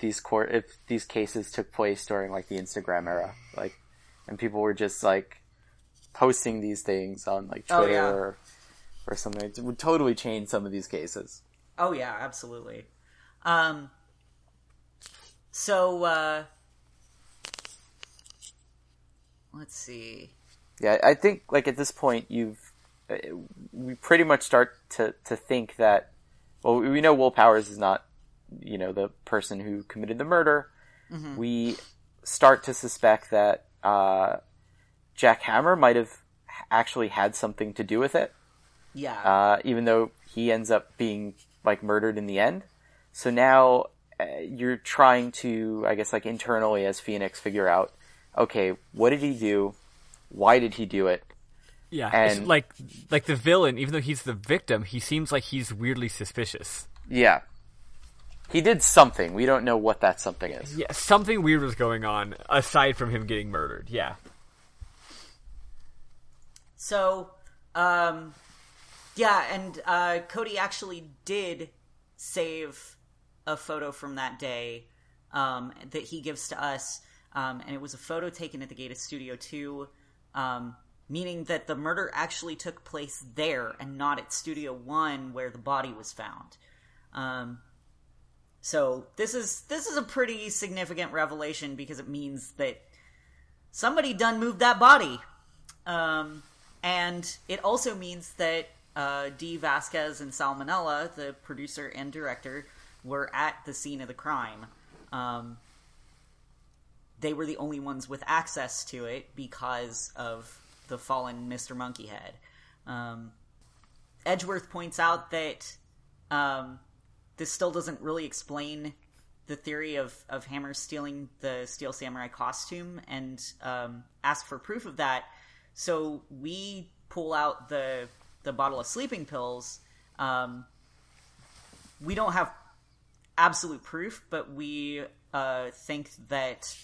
these cases took place during, like, the Instagram era, like, and people were just, like, posting these things on, like, Twitter or something. It would totally change some of these cases. Oh yeah, absolutely. Let's see. Yeah, I think, like, at this point we pretty much start to think that, well, we know Will Powers is not, the person who committed the murder. Mm-hmm. We start to suspect that Jack Hammer might have actually had something to do with it. Yeah. Even though he ends up being, like, murdered in the end. So now you're trying to, I guess, like, internally as Phoenix figure out, okay, what did he do? Why did he do it? Yeah, and it's like the villain, even though he's the victim, he seems like he's weirdly suspicious. Yeah. He did something. We don't know what that something is. Yeah, something weird was going on, aside from him getting murdered, yeah. So, and Cody actually did save a photo from that day that he gives to us, and it was a photo taken at the gate of Studio 2, meaning that the murder actually took place there and not at Studio 1 where the body was found. So this is a pretty significant revelation because it means that somebody done moved that body. And it also means that Dee Vasquez and Sal Manella, the producer and director, were at the scene of the crime. They were the only ones with access to it because of the fallen Mr. Monkeyhead. Edgeworth points out that this still doesn't really explain the theory of Hammer stealing the Steel Samurai costume, and ask for proof of that. So we pull out the bottle of sleeping pills. We don't have absolute proof, but we think that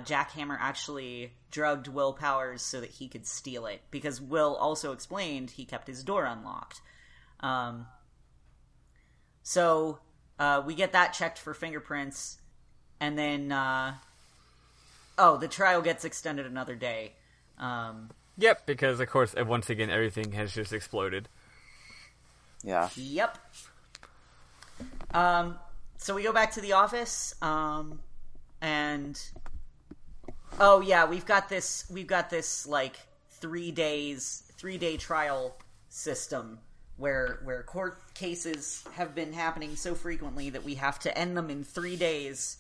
Jack Hammer actually drugged Will Powers so that he could steal it, because Will also explained he kept his door unlocked. So we get that checked for fingerprints, and then the trial gets extended another day. Yep, because of course, once again, everything has just exploded. Yeah. Yep. So we go back to the office, and we've got this like 3-day trial system where court cases have been happening so frequently that we have to end them in 3 days,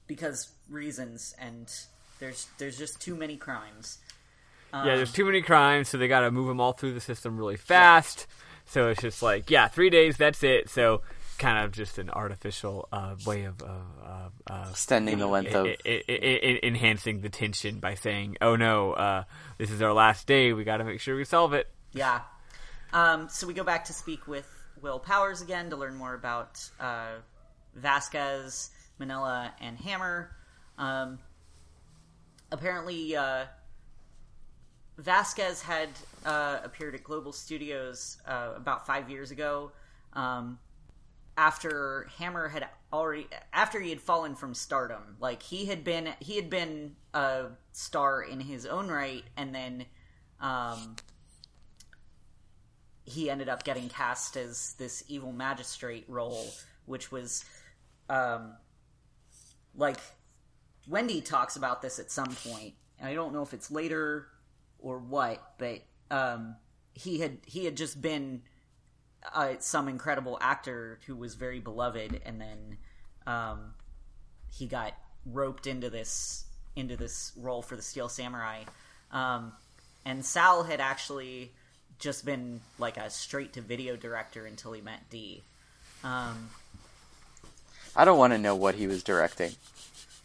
because reasons, and there's just too many crimes. There's too many crimes, so they got to move them all through the system really fast. Yeah. So it's just like, 3 days, that's it. So kind of just an artificial way of extending the length of enhancing the tension by saying, "Oh no, this is our last day. We got to make sure we solve it." Yeah. So we go back to speak with Will Powers again to learn more about Vasquez, Manila, and Hammer. Apparently, Vasquez had appeared at Global Studios about 5 years ago, after Hammer had after he had fallen from stardom. Like, he had been a star in his own right, and then he ended up getting cast as this evil magistrate role, which was like, Wendy talks about this at some point, and I don't know if it's later or what, but he had just been some incredible actor who was very beloved, and then he got roped into this role for the Steel Samurai, and Sal had actually just been like a straight to video director until he met Dee. I don't want to know what he was directing.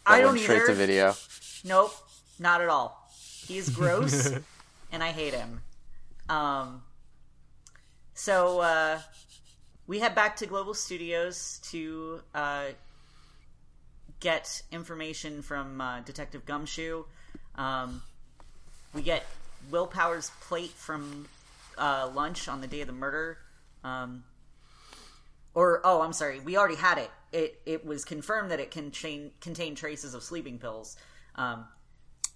I don't either. Straight to video. Nope, not at all. He's gross, and I hate him. So we head back to Global Studios to get information from Detective Gumshoe. We get Will Powers' plate from lunch on the day of the murder. I'm sorry, we already had it. It was confirmed that it contained traces of sleeping pills.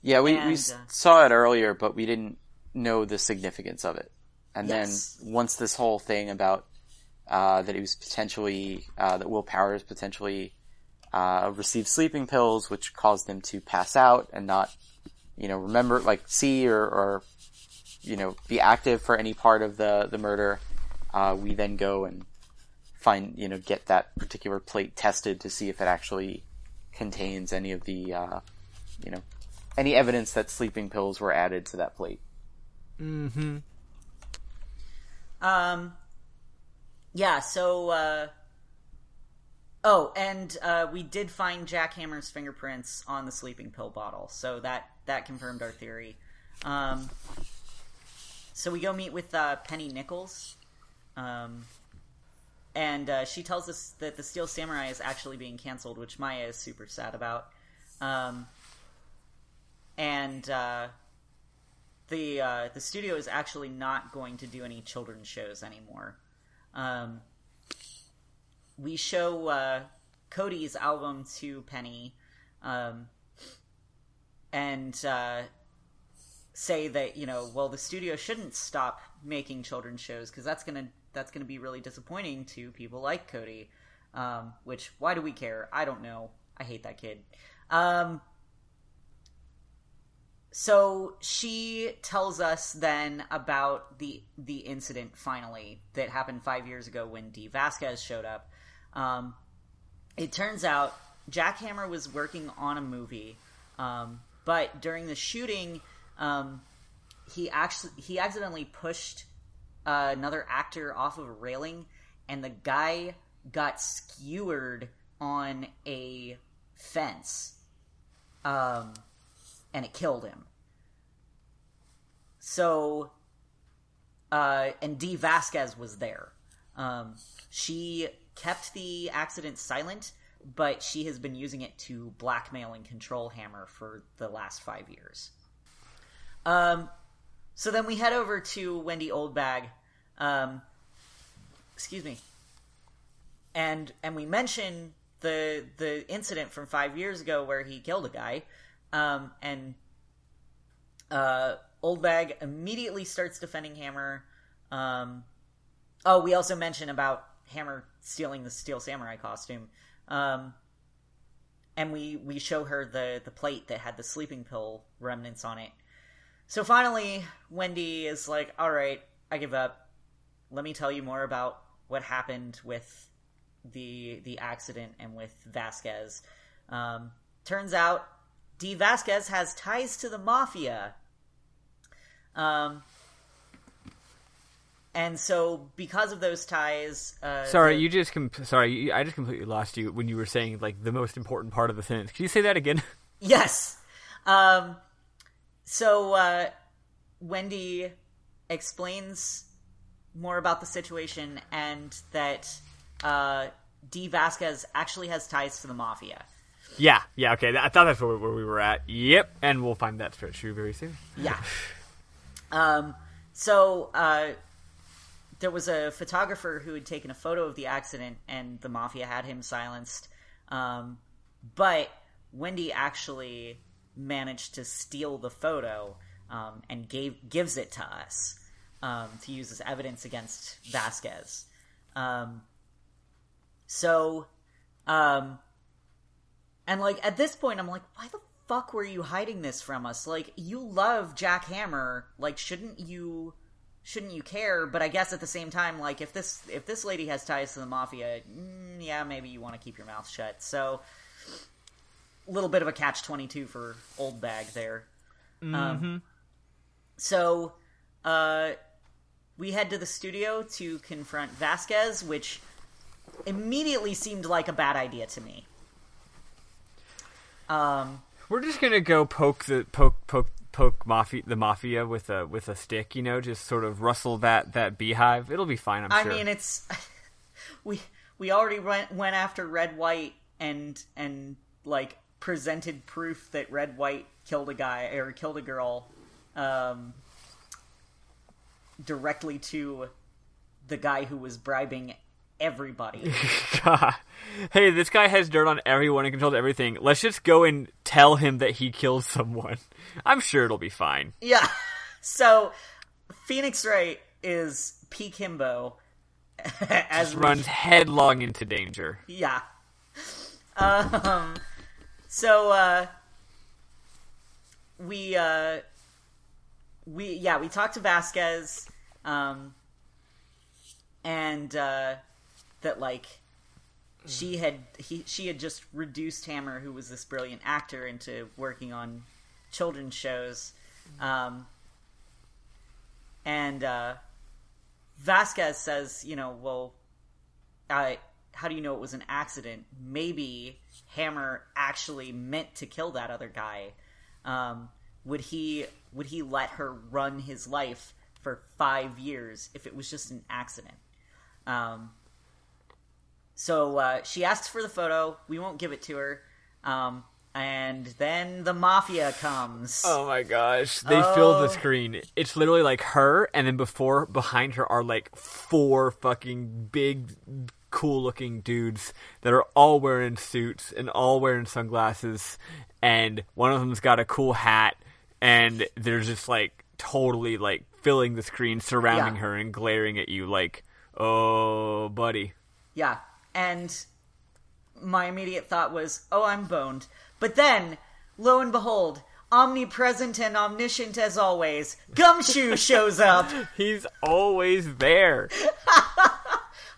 We saw it earlier, but we didn't know the significance of it. And yes. Then once this whole thing about that he was potentially that Will Powers potentially received sleeping pills, which caused him to pass out and not, remember, like, see or be active for any part of the murder. We then go and find, get that particular plate tested to see if it actually contains any of the, any evidence that sleeping pills were added to that plate. Mm-hmm. Yeah, so, we did find Jack Hammer's fingerprints on the sleeping pill bottle, so that confirmed our theory. So we go meet with Penny Nichols, and she tells us that the Steel Samurai is actually being canceled, which Maya is super sad about. The studio is actually not going to do any children's shows anymore. We show Cody's album to Penny, and say that, the studio shouldn't stop making children's shows, because that's gonna be really disappointing to people like Cody. Which, why do we care? I don't know. I hate that kid. So she tells us then about the incident finally that happened 5 years ago when Dee Vasquez showed up. It turns out Jack Hammer was working on a movie, but during the shooting, he accidentally pushed another actor off of a railing, and the guy got skewered on a fence, and it killed him. So, and Dee Vasquez was there. She kept the accident silent, but she has been using it to blackmail and control Hammer for the last 5 years. So then we head over to Wendy Oldbag. Excuse me. And we mention the incident from 5 years ago where he killed a guy. And Oldbag immediately starts defending Hammer. We also mention about Hammer stealing the Steel Samurai costume. And we show her the plate that had the sleeping pill remnants on it. So finally, Wendy is like, all right, I give up. Let me tell you more about what happened with the accident and with Vasquez. Turns out Dee Vasquez has ties to the mafia. And so, because of those ties... I just completely lost you when you were saying, like, the most important part of the sentence. Can you say that again? Yes! So, Wendy explains more about the situation and that Dee Vasquez actually has ties to the mafia. Yeah, okay. I thought that's where we were at. Yep, and we'll find that true very soon. Yeah. So, there was a photographer who had taken a photo of the accident, and the mafia had him silenced. But Wendy actually managed to steal the photo and gives it to us to use as evidence against Vasquez. And like at this point, I'm like, why the fuck were you hiding this from us? Like, you love Jack Hammer. Like, shouldn't you care? But I guess at the same time, like, if this lady has ties to the mafia, yeah, maybe you want to keep your mouth shut. So, a little bit of a catch-22 for Oldbag there. Mm-hmm. So, we head to the studio to confront Vasquez, which immediately seemed like a bad idea to me. We're just gonna go poke the mafia with a stick, just sort of rustle that beehive. It'll be fine, I'm sure. I mean, it's we already went after Red White and like presented proof that Red White killed a guy or killed a girl directly to the guy who was bribing everybody. God. Hey, this guy has dirt on everyone and controls everything. Let's just go and tell him that he killed someone. I'm sure it'll be fine. Yeah. So, Phoenix Wright is peak himbo. Just runs headlong into danger. Yeah. We talked to Vasquez, and that like she had just reduced Hammer, who was this brilliant actor, into working on children's shows, and Vasquez says, how do you know it was an accident? Maybe Hammer actually meant to kill that other guy. Would he let her run his life for 5 years if it was just an accident? So she asks for the photo. We won't give it to her. And then the mafia comes. Oh my gosh. They filled the screen. It's literally like her, and then behind her are like 4 fucking big, cool-looking dudes that are all wearing suits and all wearing sunglasses, and one of them's got a cool hat, and they're just like totally like filling the screen, surrounding her and glaring at you like, oh, buddy. Yeah, and my immediate thought was, oh, I'm boned. But then, lo and behold, omnipresent and omniscient as always, Gumshoe shows up. He's always there.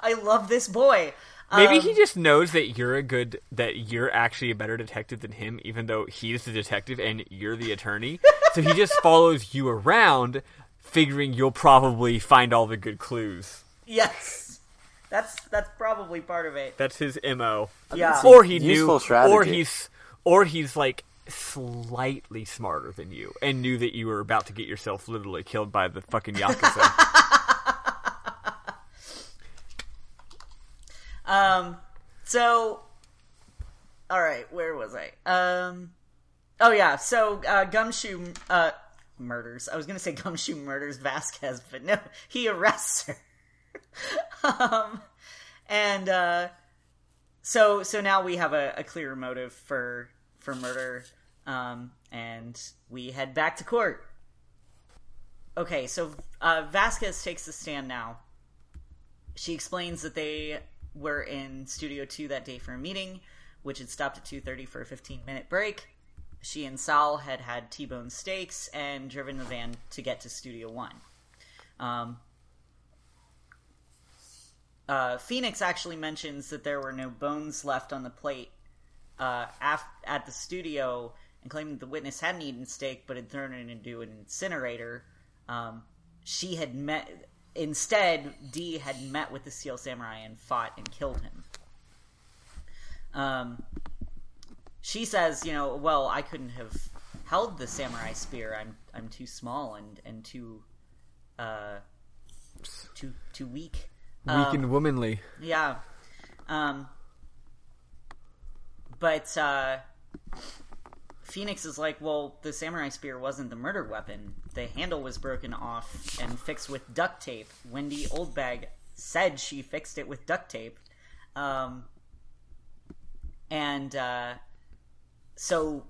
I love this boy. Maybe he just knows that you're actually a better detective than him, even though he's the detective and you're the attorney. So he just follows you around, figuring you'll probably find all the good clues. Yes. That's probably part of it. That's his MO. Yeah. Or he Useful knew, strategy. or he's like slightly smarter than you and knew that you were about to get yourself literally killed by the fucking Yakuza. So, alright, where was I? Oh yeah, so, Gumshoe, murders. I was gonna say Gumshoe murders Vasquez, but no, he arrests her. So now we have a clearer motive for murder, and we head back to court. Okay, so, Vasquez takes the stand now. She explains that they were in Studio 2 that day for a meeting, which had stopped at 2:30 for a 15-minute break. She and Sal had T-bone steaks and driven the van to get to Studio 1. Phoenix actually mentions that there were no bones left on the plate at the studio, and claiming the witness hadn't eaten steak but had thrown it into an incinerator. Instead, Dee had met with the Steel Samurai and fought and killed him. She says, well, I couldn't have held the samurai spear. I'm too small and too weak. Weak and womanly. Yeah. But Phoenix is like, well, the samurai spear wasn't the murder weapon. The handle was broken off and fixed with duct tape. Wendy Oldbag said she fixed it with duct tape. So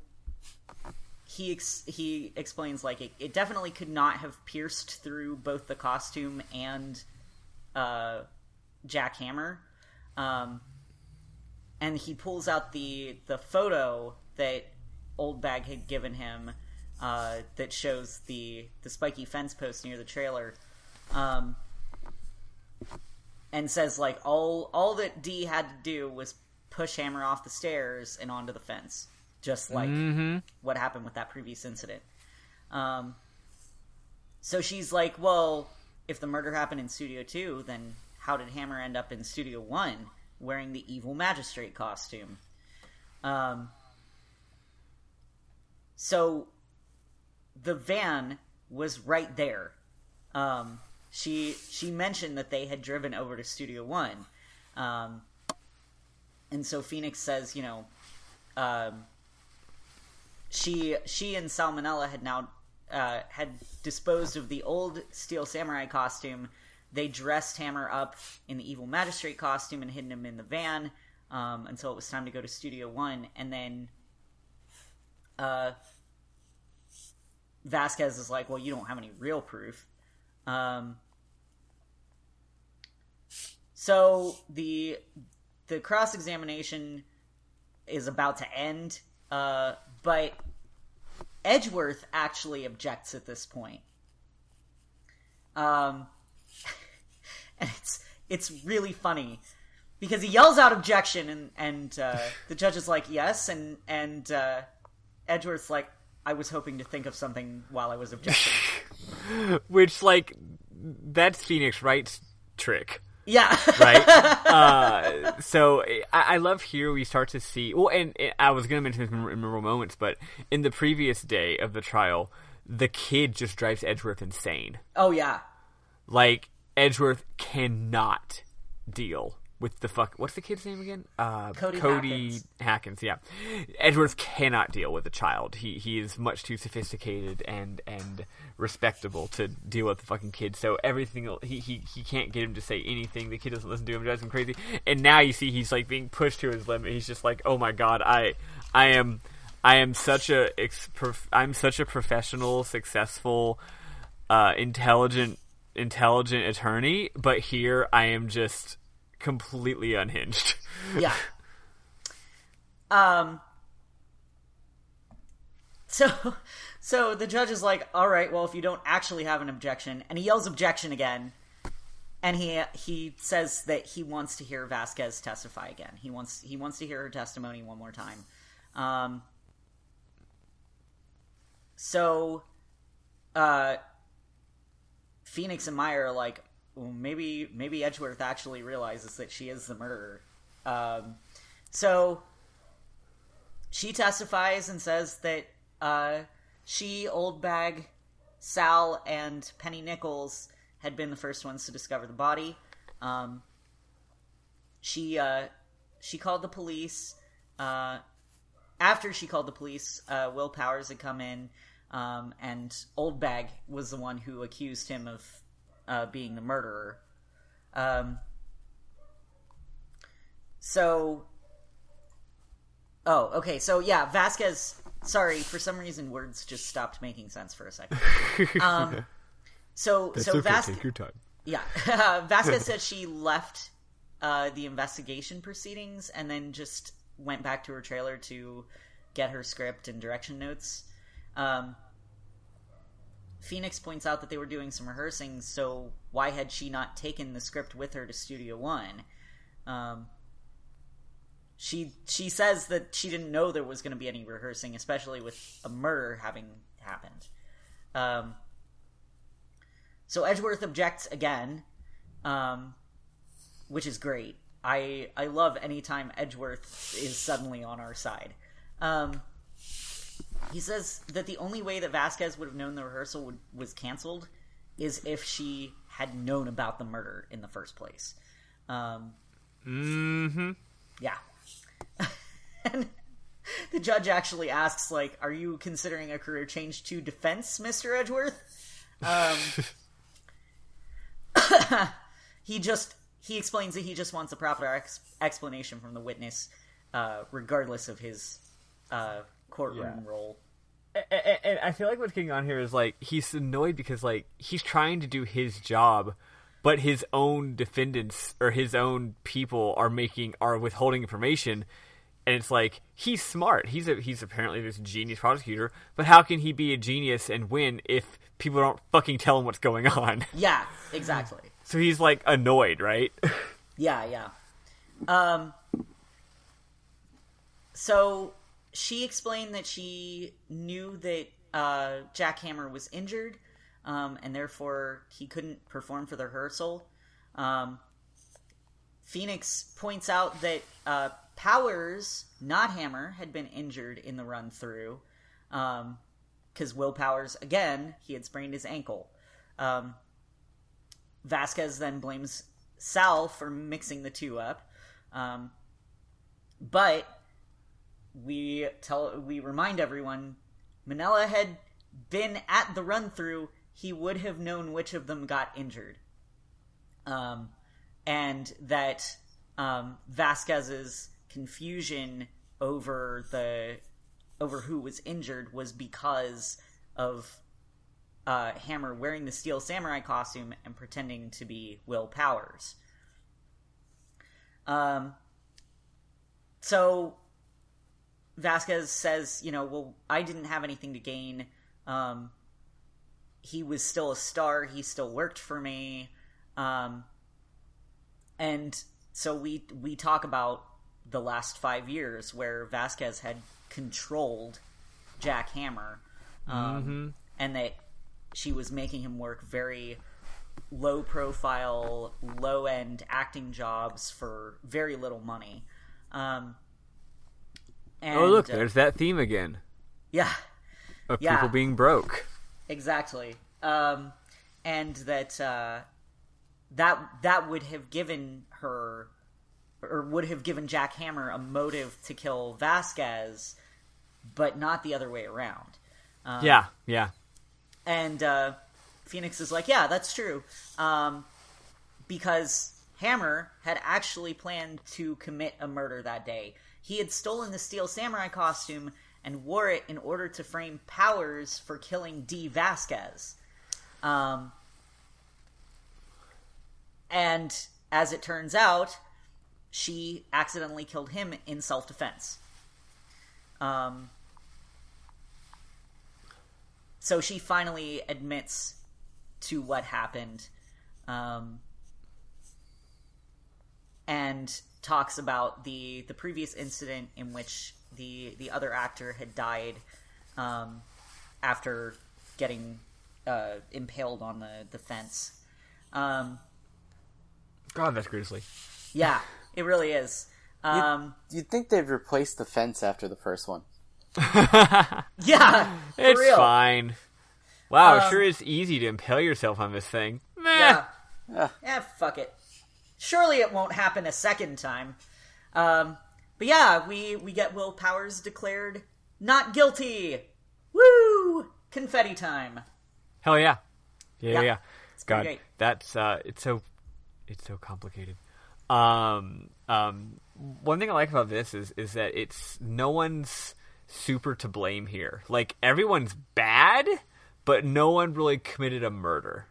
he explains, like, it definitely could not have pierced through both the costume and Jack Hammer. And he pulls out the photo that Oldbag had given him, that shows the spiky fence post near the trailer, and says, like, all that Dee had to do was push Hammer off the stairs and onto the fence, just like what happened with that previous incident. So she's like, well, if the murder happened in Studio 2, then how did Hammer end up in Studio 1 wearing the evil magistrate costume? So the van was right there. She mentioned that they had driven over to Studio 1. And so Phoenix says, she and Salmonella had now had disposed of the old Steel Samurai costume. They dressed Hammer up in the evil magistrate costume and hidden him in the van until it was time to go to Studio 1. And then Vasquez is like, well, you don't have any real proof. So the cross-examination is about to end, but Edgeworth actually objects at this point. And it's really funny because he yells out objection, and the judge is like, yes, and Edgeworth's like, I was hoping to think of something while I was objecting. Which, like, that's Phoenix Wright's trick. Yeah. Right? So I love here we start to see... Well, and I was going to mention this in memorable moments, but in the previous day of the trial, the kid just drives Edgeworth insane. Oh, yeah. Like, Edgeworth cannot deal with the fuck... What's the kid's name again? Cody Hackins, yeah. Edgeworth cannot deal with a child. He is much too sophisticated and respectable to deal with the fucking kid. So everything... He can't get him to say anything. The kid doesn't listen to him. It drives him crazy. And now you see he's, like, being pushed to his limit. He's just like, oh my god, I am such a professional, successful, intelligent attorney, but here I am just completely unhinged. So the judge is like, all right, well, if you don't actually have an objection, and he yells objection again, and he says that he wants to hear Vasquez testify again. He wants to hear her testimony one more time. So Phoenix and Maya are like, well, maybe Edgeworth actually realizes that she is the murderer. So she testifies and says that she, Old Bag, Sal, and Penny Nichols had been the first ones to discover the body. She called the police. After she called the police, Will Powers had come in, and Old Bag was the one who accused him of being the murderer. Okay, so yeah, Vasquez... Sorry, for some reason words just stopped making sense for a second. Take your time. Yeah, Vasquez said she left the investigation proceedings and then just went back to her trailer to get her script and direction notes. Phoenix points out that they were doing some rehearsing, so why had she not taken the script with her to Studio One? She says that she didn't know there was going to be any rehearsing, especially with a murder having happened. So Edgeworth objects again, which is great. I love any time Edgeworth is suddenly on our side. He says that the only way that Vasquez would have known the rehearsal was canceled is if she had known about the murder in the first place. Yeah. And the judge actually asks, like, are you considering a career change to defense, Mr. Edgeworth? He explains that he just wants a proper explanation from the witness, regardless of his courtroom role. And I feel like what's going on here is, like, he's annoyed because, like, he's trying to do his job, but his own defendants or his own people are withholding information. And it's like, he's smart. He's apparently this genius prosecutor, but how can he be a genius and win if people don't fucking tell him what's going on? Yeah, exactly. So he's, like, annoyed, right? Yeah. So she explained that she knew that Jack Hammer was injured, and therefore he couldn't perform for the rehearsal. Phoenix points out that Powers, not Hammer, had been injured in the run-through, because Will Powers, again, he had sprained his ankle. Vasquez then blames Sal for mixing the two up, but we remind everyone, Manella had been at the run-through. He would have known which of them got injured, and that Vasquez's confusion over who was injured was because of Hammer wearing the Steel Samurai costume and pretending to be Will Powers. So Vasquez says, well, I didn't have anything to gain. He was still a star. He still worked for me. And so we talk about the last 5 years where Vasquez had controlled Jack Hammer, and that she was making him work very low-profile, low-end acting jobs for very little money. And, oh, look, there's that theme again. Yeah. Of people being broke. Exactly. And that that would have given her, or would have given Jack Hammer a motive to kill Vasquez, but not the other way around. Yeah. And Phoenix is like, yeah, that's true. Because Hammer had actually planned to commit a murder that day. He had stolen the Steel Samurai costume and wore it in order to frame Powers for killing D. Vasquez. And as it turns out, she accidentally killed him in self-defense. So she finally admits to what happened, and talks about the previous incident in which the other actor had died after getting impaled on the fence. God, that's grisly. Yeah, it really is. You'd think they'd replace the fence after the first one. Yeah, for It's real. fine. Wow, it sure is easy to impale yourself on this thing. Meh. Yeah. Fuck it. Surely it won't happen a second time. But yeah, we get Will Powers declared not guilty. Woo! Confetti time. Hell yeah. Yeah. It's God, pretty great. that's it's so complicated. One thing I like about this is that it's no one's super to blame here. Like, everyone's bad, but no one really committed a murder.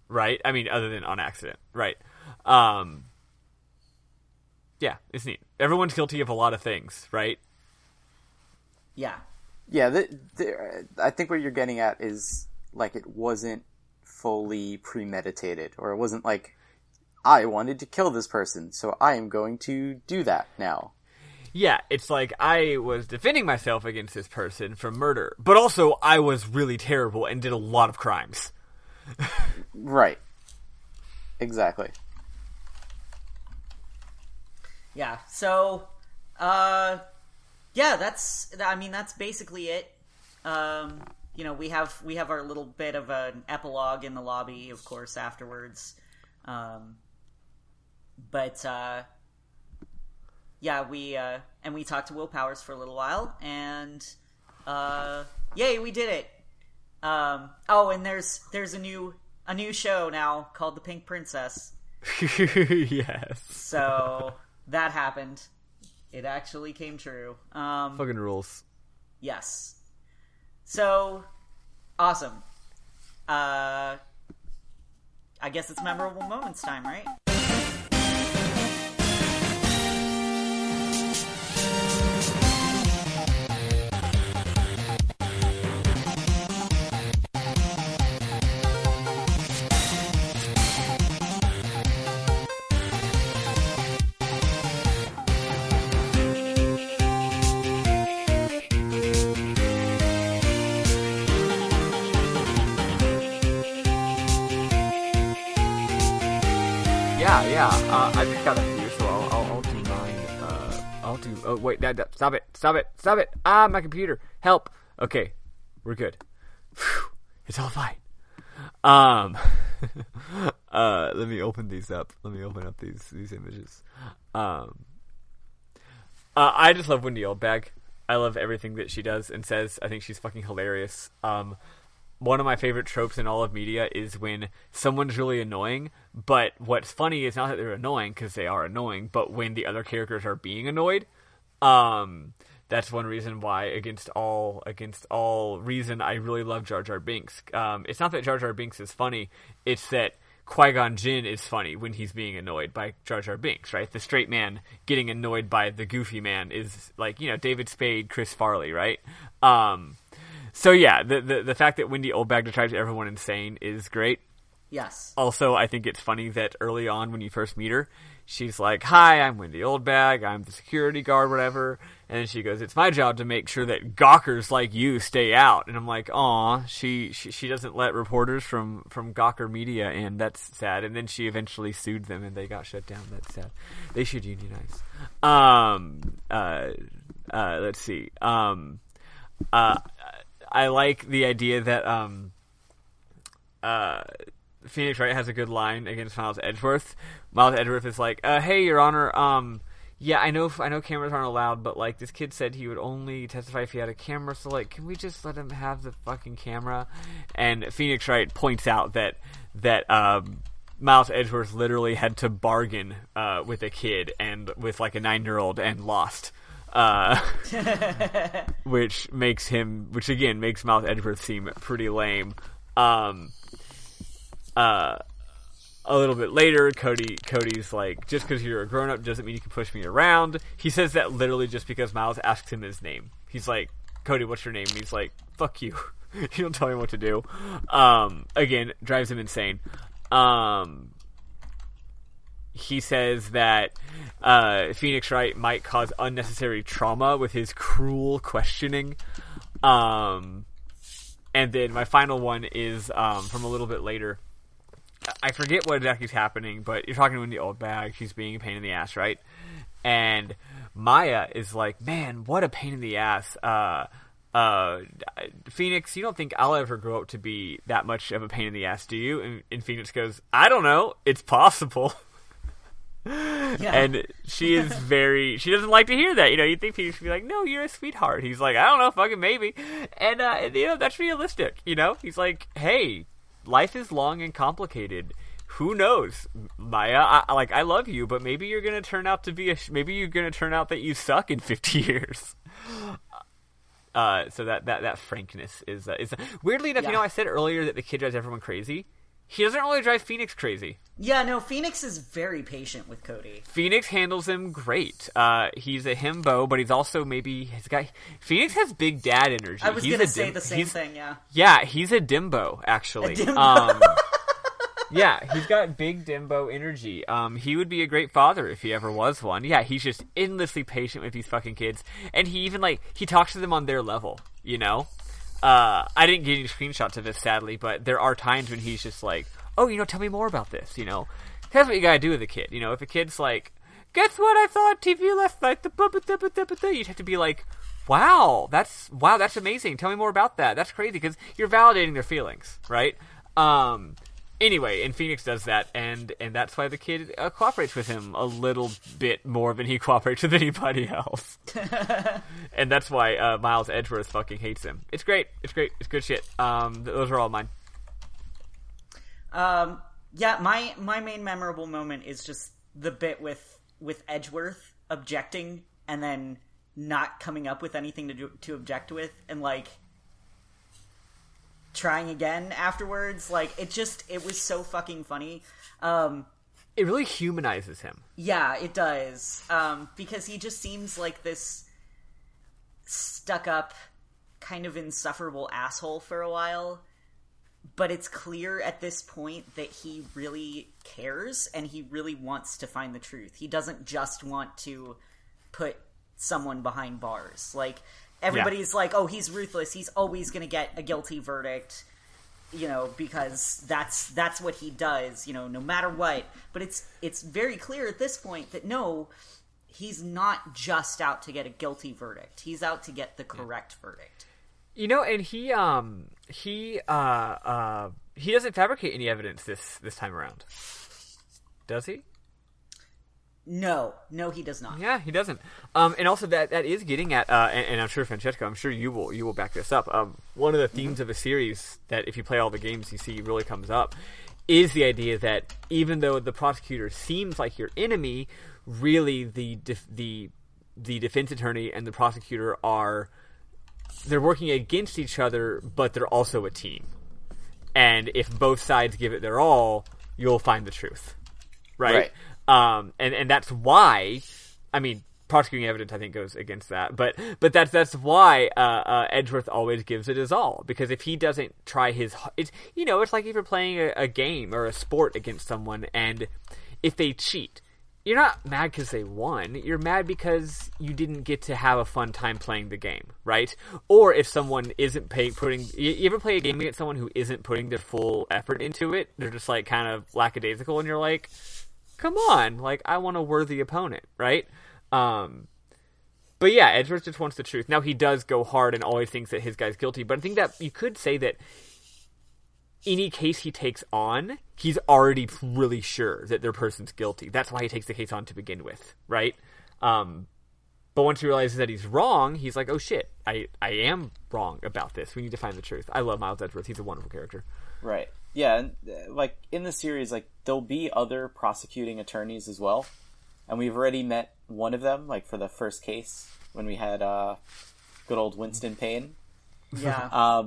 Right? I mean, other than on accident. Right. Yeah, it's neat. Everyone's guilty of a lot of things, right? Yeah. Yeah, I think what you're getting at is, like, it wasn't fully premeditated, or it wasn't like, I wanted to kill this person, so I am going to do that now. Yeah, it's like I was defending myself against this person from murder, but also I was really terrible and did a lot of crimes. Right. Exactly. Yeah. So, yeah, that's basically it. You know, we have our little bit of an epilogue in the lobby, of course, afterwards. But yeah, we talked to Will Powers for a little while, and yay, we did it. Oh, and there's a new show now called The Pink Princess. Yes. So that happened. It actually came true. Fucking rules. Yes. So awesome. I guess it's memorable moments time, right? Yeah. I just got a few, so I'll do mine. Oh wait, stop it! Ah, my computer, help! Okay, we're good. Whew, it's all fine. Let me open these up. Let me open up these images. I just love Wendy Oldbag. I love everything that she does and says. I think she's fucking hilarious. One of my favorite tropes in all of media is when someone's really annoying, but what's funny is not that they're annoying, because they are annoying, but when the other characters are being annoyed. That's one reason why, against all reason, I really love Jar Jar Binks. It's not that Jar Jar Binks is funny, it's that Qui-Gon Jinn is funny when he's being annoyed by Jar Jar Binks, right? The straight man getting annoyed by the goofy man is like, David Spade, Chris Farley, right? So yeah, the fact that Wendy Oldbag drives everyone insane is great. Yes. Also, I think it's funny that early on when you first meet her, she's like, "Hi, I'm Wendy Oldbag. I'm the security guard, whatever." And then she goes, "It's my job to make sure that gawkers like you stay out." And I'm like, "Aw, she doesn't let reporters from Gawker Media in. That's sad." And then she eventually sued them, and they got shut down. That's sad. They should unionize. Let's see. I like the idea that Phoenix Wright has a good line against Miles Edgeworth. Miles Edgeworth is like, "Hey, Your Honor, yeah, I know cameras aren't allowed, but like this kid said he would only testify if he had a camera, so like, can we just let him have the fucking camera?" And Phoenix Wright points out that Miles Edgeworth literally had to bargain with a kid and with like a 9-year-old and lost. Which again makes Miles Edgeworth seem pretty lame. A little bit later, Cody's like, "Just because you're a grown-up doesn't mean you can push me around." He says that literally just because Miles asks him his name. He's like, Cody, what's your name? And he's like, fuck you. You don't tell me what to do. Again, drives him insane. He says that Phoenix Wright might cause unnecessary trauma with his cruel questioning. And then my final one is from a little bit later. I forget what exactly is happening, but you're talking to the old bag. She's being a pain in the ass, right? And Maya is like, man, what a pain in the ass. Phoenix, you don't think I'll ever grow up to be that much of a pain in the ass, do you? And Phoenix goes, I don't know. It's possible. Yeah. And she is she doesn't like to hear that. You'd think Phoenix would be like, no, you're a sweetheart. He's like, I don't know, fucking maybe. And, that's realistic, He's like, hey, life is long and complicated. Who knows, Maya? I love you, but maybe you're gonna turn out maybe you're gonna turn out that you suck in 50 years. So that frankness is weirdly enough. I said earlier that the kid drives everyone crazy. He doesn't really drive Phoenix crazy. Yeah, no, Phoenix is very patient with Cody. Phoenix handles him great. He's a himbo, but he's also Phoenix has big dad energy. I was gonna say the same thing. Yeah. Yeah, he's a dimbo actually. A dimbo. Yeah, he's got big dimbo energy. He would be a great father if he ever was one. Yeah, he's just endlessly patient with these fucking kids. And he even, he talks to them on their level, I didn't get any screenshots of this, sadly, but there are times when he's just like, oh, tell me more about this, That's what you gotta do with a kid, If a kid's like, guess what I saw on TV last night, you'd have to be like, wow, that's amazing. Tell me more about that. That's crazy, because you're validating their feelings, right? Anyway, and Phoenix does that, and that's why the kid cooperates with him a little bit more than he cooperates with anybody else. And that's why Miles Edgeworth fucking hates him. It's great. It's good shit. Those are all mine. Yeah, my main memorable moment is just the bit with Edgeworth objecting and then not coming up with anything to object with, and trying again afterwards. It was so fucking funny. It really humanizes him. Yeah, it does. Because he just seems like this stuck up, kind of insufferable asshole for a while. But it's clear at this point that he really cares and he really wants to find the truth. He doesn't just want to put someone behind bars. Everybody's like, oh, he's ruthless. He's always going to get a guilty verdict, because that's what he does, no matter what. But it's very clear at this point that no, he's not just out to get a guilty verdict. He's out to get the correct verdict. And he doesn't fabricate any evidence this time around. Does he? No, he does not. Yeah, he doesn't. And also that is getting at, and I'm sure Francesca, I'm sure you will back this up. One of the themes of a series that if you play all the games you see really comes up is the idea that even though the prosecutor seems like your enemy, really the defense attorney and the prosecutor they're working against each other, but they're also a team. And if both sides give it their all, you'll find the truth. Right? And that's why, prosecuting evidence I think goes against that, but that's why Edgeworth always gives it his all, because if he doesn't try it's like if you're playing a game or a sport against someone, and if they cheat, you're not mad because they won, you're mad because you didn't get to have a fun time playing the game, right? Or if someone isn't you ever play a game against someone who isn't putting their full effort into it, they're just kind of lackadaisical, and you're like, come on, I want a worthy opponent, right? But yeah, Edgeworth just wants the truth. Now, he does go hard and always thinks that his guy's guilty, but I think that you could say that any case he takes on, he's already really sure that their person's guilty. That's why he takes the case on to begin with, right? But once he realizes that he's wrong, he's like, oh shit, I am wrong about this. We need to find the truth. I love Miles Edgeworth. He's a wonderful character. Right. Yeah, and in the series, there'll be other prosecuting attorneys as well, and we've already met one of them, for the first case when we had good old Winston Payne. Yeah.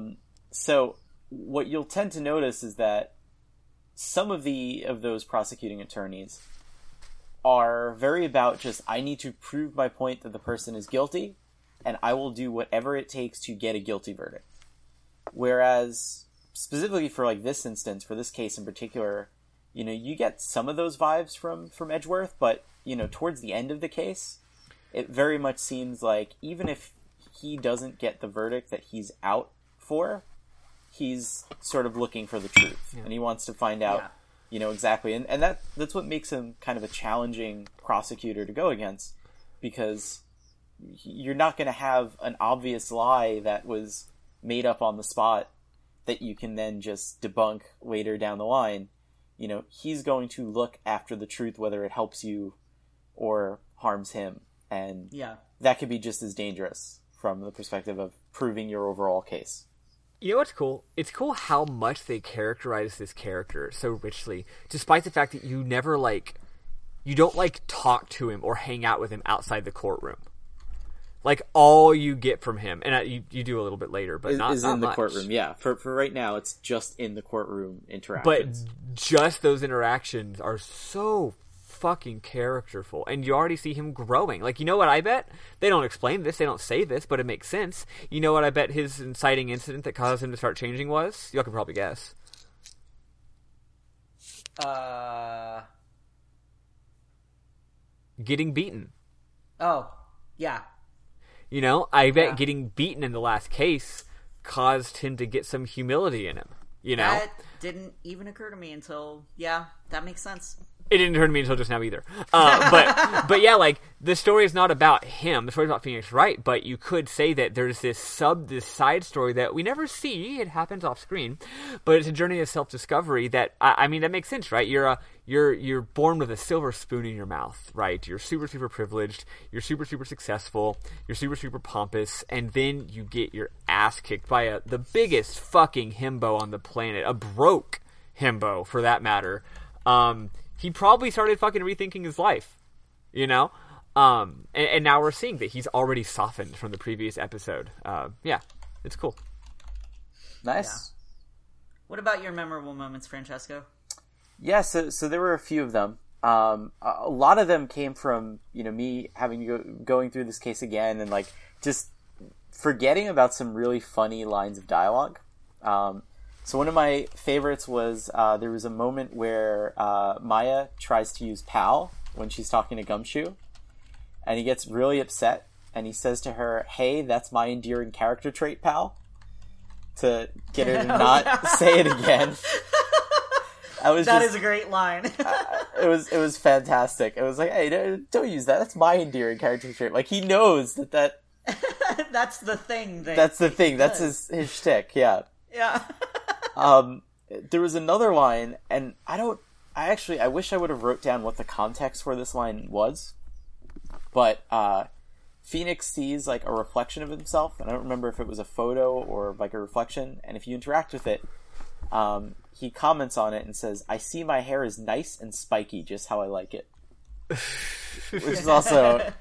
So what you'll tend to notice is that some of those prosecuting attorneys are very about just, I need to prove my point that the person is guilty, and I will do whatever it takes to get a guilty verdict. Whereas, specifically for like this instance, for this case in particular, you know, you get some of those vibes from Edgeworth, but, you know, towards the end of the case, it very much seems like even if he doesn't get the verdict that he's out for, he's sort of looking for the truth, and he wants to find out, you know, exactly. And that's what makes him kind of a challenging prosecutor to go against, because you're not going to have an obvious lie that was made up on the spot that you can then just debunk later down the line. You know, he's going to look after the truth, whether it helps you or harms him. And that could be just as dangerous from the perspective of proving your overall case. You know what's cool? It's cool how much they characterize this character so richly, despite the fact that you never, like, you don't, like, talk to him or hang out with him outside the courtroom. Like, all you get from him, and you do a little bit later, but not in the much. courtroom, yeah. For right now, it's just in the courtroom But interactions. just those interactions are so fucking characterful, and you already see him growing. Like, you know what I bet? They don't explain this, they don't say this, but it makes sense. You know what I bet his inciting incident that caused him to start changing was? Y'all can probably guess. Getting beaten. Oh, yeah. You know, I bet getting beaten in the last case caused him to get some humility in him, you know? That didn't even occur to me until, that makes sense. It didn't occur to me until just now either. But yeah, like, the story is not about him. The story is about Phoenix Wright, but you could say that there's this side story that we never see. It happens off screen, but it's a journey of self-discovery that, I mean, that makes sense, right? You're born with a silver spoon in your mouth, right? You're super, super privileged. You're super, super successful. You're super, super pompous. And then you get your ass kicked by the biggest fucking himbo on the planet. A broke himbo, for that matter. He probably started fucking rethinking his life, you know? And now we're seeing that he's already softened from the previous episode. Yeah, it's cool. Nice. Yeah. What about your memorable moments, Francesco? Yeah, so there were a few of them. A lot of them came from, you know, me having to going through this case again and, like, just forgetting about some really funny lines of dialogue. So one of my favorites was there was a moment where Maya tries to use pal when she's talking to Gumshoe, and he gets really upset, and he says to her, "Hey, that's my endearing character trait, pal," to get her to not say it again. That is a great line. It was fantastic. It was like, hey, don't use that. That's my endearing character trait. Like, he knows that that's the thing. That's the thing. That's his shtick. Yeah. Yeah. There was another line, and I wish I would have wrote down what the context for this line was, but Phoenix sees, like, a reflection of himself, and I don't remember if it was a photo or, like, a reflection, and if you interact with it, he comments on it and says, "I see my hair is nice and spiky, just how I like it." Which is also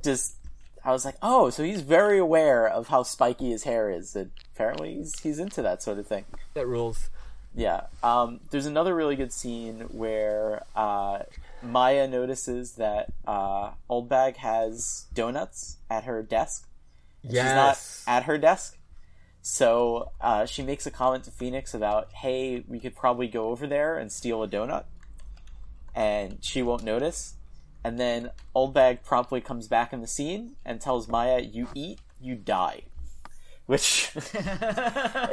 just, I was like, oh, so he's very aware of how spiky his hair is. And apparently he's into that sort of thing. That rules. Yeah. There's another really good scene where Maya notices that Oldbag has donuts at her desk. Yes. She's not at her desk. So she makes a comment to Phoenix about, hey, we could probably go over there and steal a donut. And she won't notice. And then Oldbag promptly comes back in the scene and tells Maya, "You eat, you die." Which,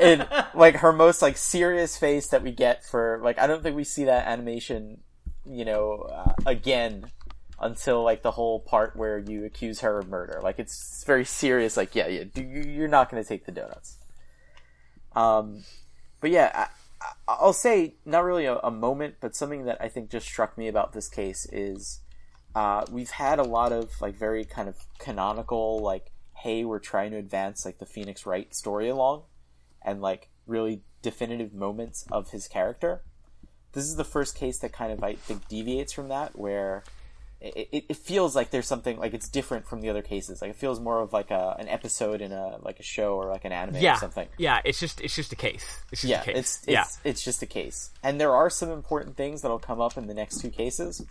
in, like, her most, like, serious face that we get for, like, I don't think we see that animation, you know, again until, like, the whole part where you accuse her of murder. Like, it's very serious, like, yeah, you're not going to take the donuts. But yeah, I'll say, not really a moment, but something that I think just struck me about this case is, we've had a lot of, like, very kind of canonical, like, hey, we're trying to advance, like, the Phoenix Wright story along, and, like, really definitive moments of his character. This is the first case that kind of, I think, deviates from that, where it feels like there's something, like, it's different from the other cases. Like, it feels more of, like, an episode in a show or, like, an anime or something. Yeah, it's just a case. It's just a case. It's just a case. And there are some important things that'll come up in the next two cases,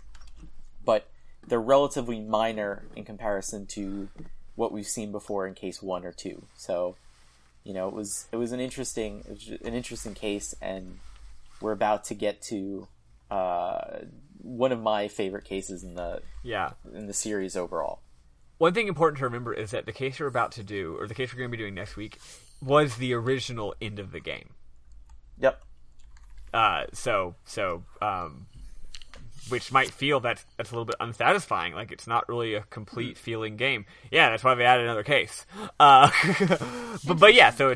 but they're relatively minor in comparison to what we've seen before in case 1 or 2. So, you know, it was an interesting case, and we're about to get to one of my favorite cases in the series overall. One thing important to remember is that the case we're about to do, or the case we're going to be doing next week, was the original end of the game. Yep. Which might feel that's a little bit unsatisfying, like it's not really a complete feeling game. Yeah, that's why they added another case. But yeah, so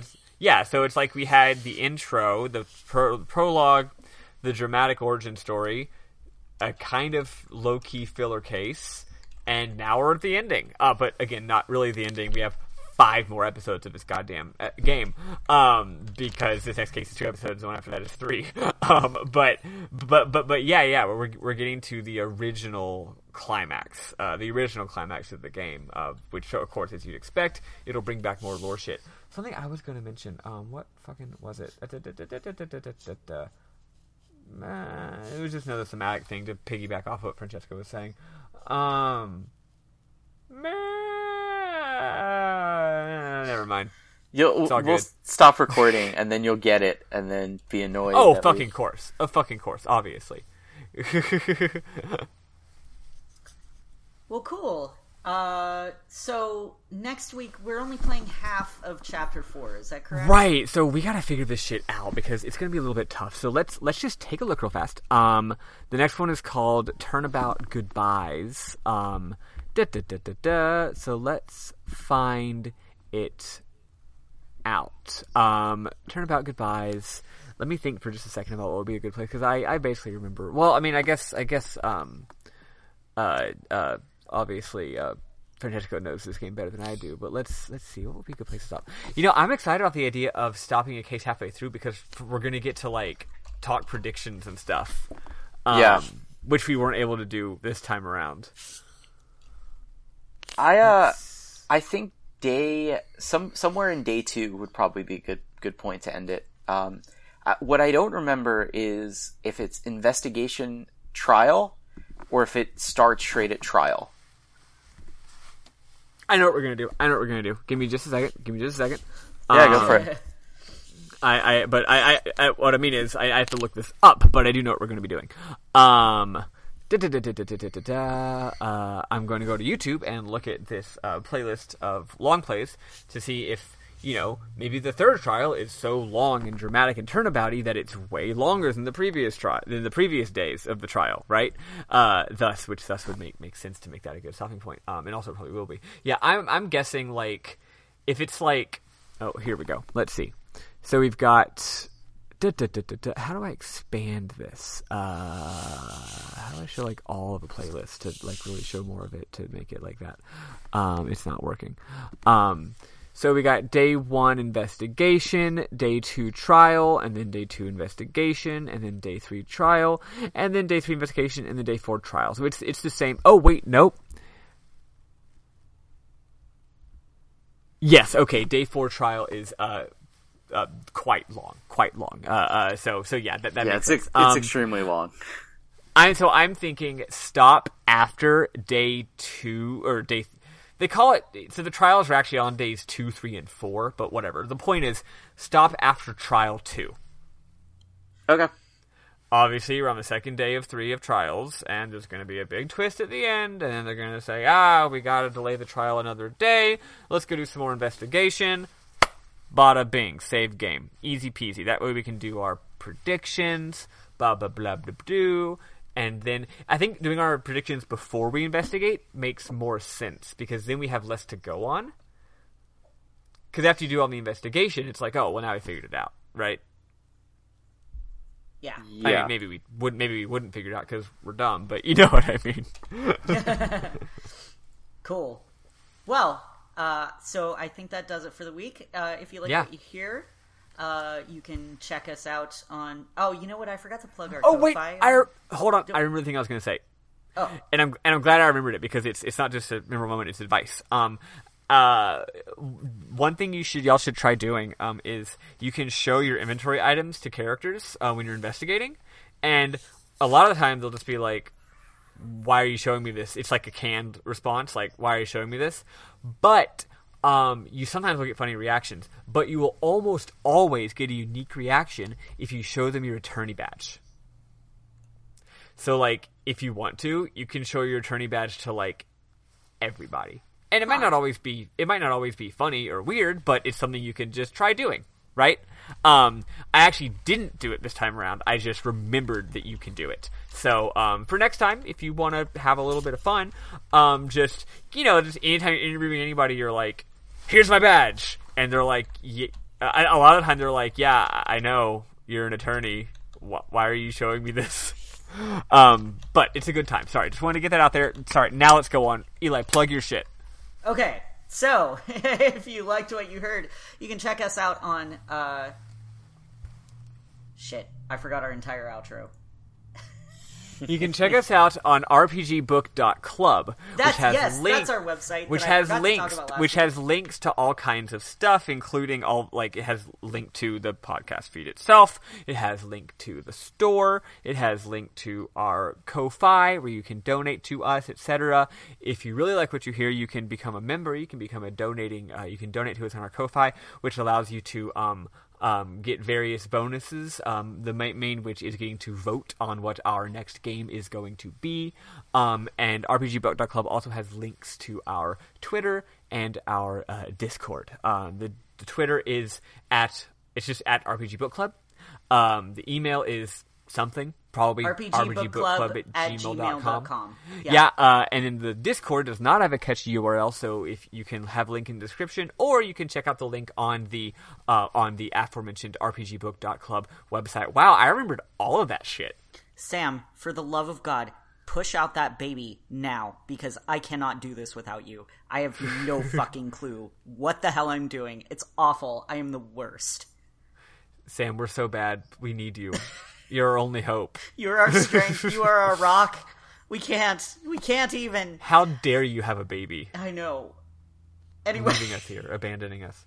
it's like we had the intro, the prologue, the dramatic origin story, a kind of low-key filler case, and now we're at the ending. But again, not really the ending. We have 5 more episodes of this goddamn game, because this next case is 2 episodes, the one after that is 3. But yeah, we're getting to the original climax, of the game, which, of course, as you'd expect, it'll bring back more lore shit. Something I was going to mention, what fucking was it? It was just another thematic thing to piggyback off what Francesco was saying. Never mind. We'll stop recording, and then you'll get it, and then be annoyed. Of fucking course, obviously. Well, cool. So next week we're only playing half of Chapter 4. Is that correct? Right. So we gotta figure this shit out because it's gonna be a little bit tough. So let's just take a look real fast. The next one is called Turnabout Goodbyes. So let's find it out. Turnabout Goodbyes. Let me think for just a second about what would be a good place, because I basically remember. Well, I mean, I guess. Obviously, Francesco knows this game better than I do, but let's see, what would be a good place to stop? You know, I'm excited about the idea of stopping a case halfway through, because we're going to get to, like, talk predictions and stuff. Which we weren't able to do this time around. I think somewhere in day 2 would probably be a good point to end it. What I don't remember is if it's investigation trial or if it starts straight at trial. I know what we're gonna do. Give me just a second. Yeah, go for it. What I mean is, I have to look this up, but I do know what we're gonna be doing. I'm going to go to YouTube and look at this playlist of long plays to see if, you know, maybe the third trial is so long and dramatic and turnabouty that it's way longer than the previous days of the trial, right? Thus would make sense to make that a good stopping point. And also it probably will be. Yeah, I'm guessing, like, if it's like, oh, here we go. Let's see. So we've got. How do I expand this? How do I show, like, all of the playlist to, like, really show more of it to make it like that? It's not working. So we got day 1 investigation, day 2 trial, and then day 2 investigation, and then day 3 trial, and then day 3 investigation, and then day 4 trial. So it's the same. Oh, wait, nope. Yes, okay, day 4 trial is quite long. So yeah, that makes sense. It's extremely long. I'm thinking stop after day 2 or day. They call it, so the trials are actually on days 2, 3, and 4, but whatever. The point is, stop after trial 2. Okay. Obviously, we're on the second day of 3 of trials, and there's going to be a big twist at the end, and then they're going to say, we got to delay the trial another day. Let's go do some more investigation. Bada bing, save game. Easy peasy. That way we can do our predictions, blah, blah, blah, blah, blah. And then I think doing our predictions before we investigate makes more sense, because then we have less to go on. Because after you do all the investigation, it's like, oh, well, now we figured it out, right? Yeah. I mean, maybe we wouldn't figure it out because we're dumb, but you know what I mean. Cool. Well, so I think that does it for the week. If you like what you hear, you can check us out on. Oh, you know what? I forgot to plug our. Oh wait, hold on. I remember the thing I was going to say. Oh, and I'm glad I remembered it, because it's not just a memorable moment; it's advice. One thing y'all should try doing is you can show your inventory items to characters when you're investigating, and a lot of the time they'll just be like, why are you showing me this? It's like a canned response, like, why are you showing me this? But you sometimes will get funny reactions, but you will almost always get a unique reaction if you show them your attorney badge. So, like, if you want to, you can show your attorney badge to, like, everybody. And it might not always be funny or weird, but it's something you can just try doing, right? I actually didn't do it this time around. I just remembered that you can do it. So, for next time, if you want to have a little bit of fun, just anytime you're interviewing anybody, you're like, here's my badge. And they're like, yeah. A lot of the time they're like, yeah, I know, you're an attorney. Why are you showing me this? But it's a good time. Sorry, just wanted to get that out there. Sorry, now let's go on. Eli, plug your shit. Okay, so if you liked what you heard, you can check us out on shit, I forgot our entire outro. You can check us out on rpgbook.club, That's our website. Which has links to all kinds of stuff, including it has link to the podcast feed itself. It has link to the store. It has link to our Ko-Fi, where you can donate to us, etc. If you really like what you hear, you can become a member. You can become a donating. You can donate to us on our Ko-Fi, which allows you to get various bonuses, the main which is getting to vote on what our next game is going to be. And rpgbook.club also has links to our Twitter and our Discord. The Twitter is just at rpgbookclub. The email is something, probably rpgbookclub@gmail.com. Yeah, and then the Discord does not have a catchy URL, so if you can have a link in the description, or you can check out the link on the aforementioned rpgbook.club website. Wow, I remembered all of that shit. Sam, for the love of God, push out that baby now, because I cannot do this without you. I have no fucking clue what the hell I'm doing. It's awful. I am the worst. Sam, we're so bad. We need you. You're our only hope. You're our strength. You are our rock. We can't even. How dare you have a baby? I know. Anyway. Leaving us here, abandoning us.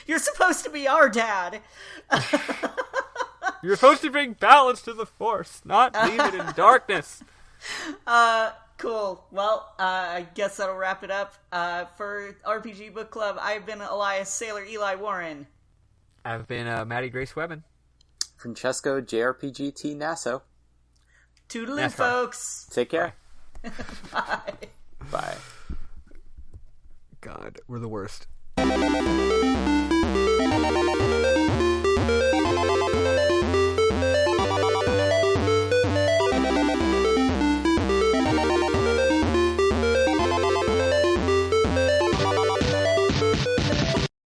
You're supposed to be our dad. You're supposed to bring balance to the Force, not leave it in darkness. Cool. Well, I guess that'll wrap it up. For RPG Book Club, I've been Elias Sailor Eli Warren. I've been Maddie Grace Webben. Francesco JRPGT Nasso. Toodaloo, folks. Take care. Bye. Bye. God, we're the worst.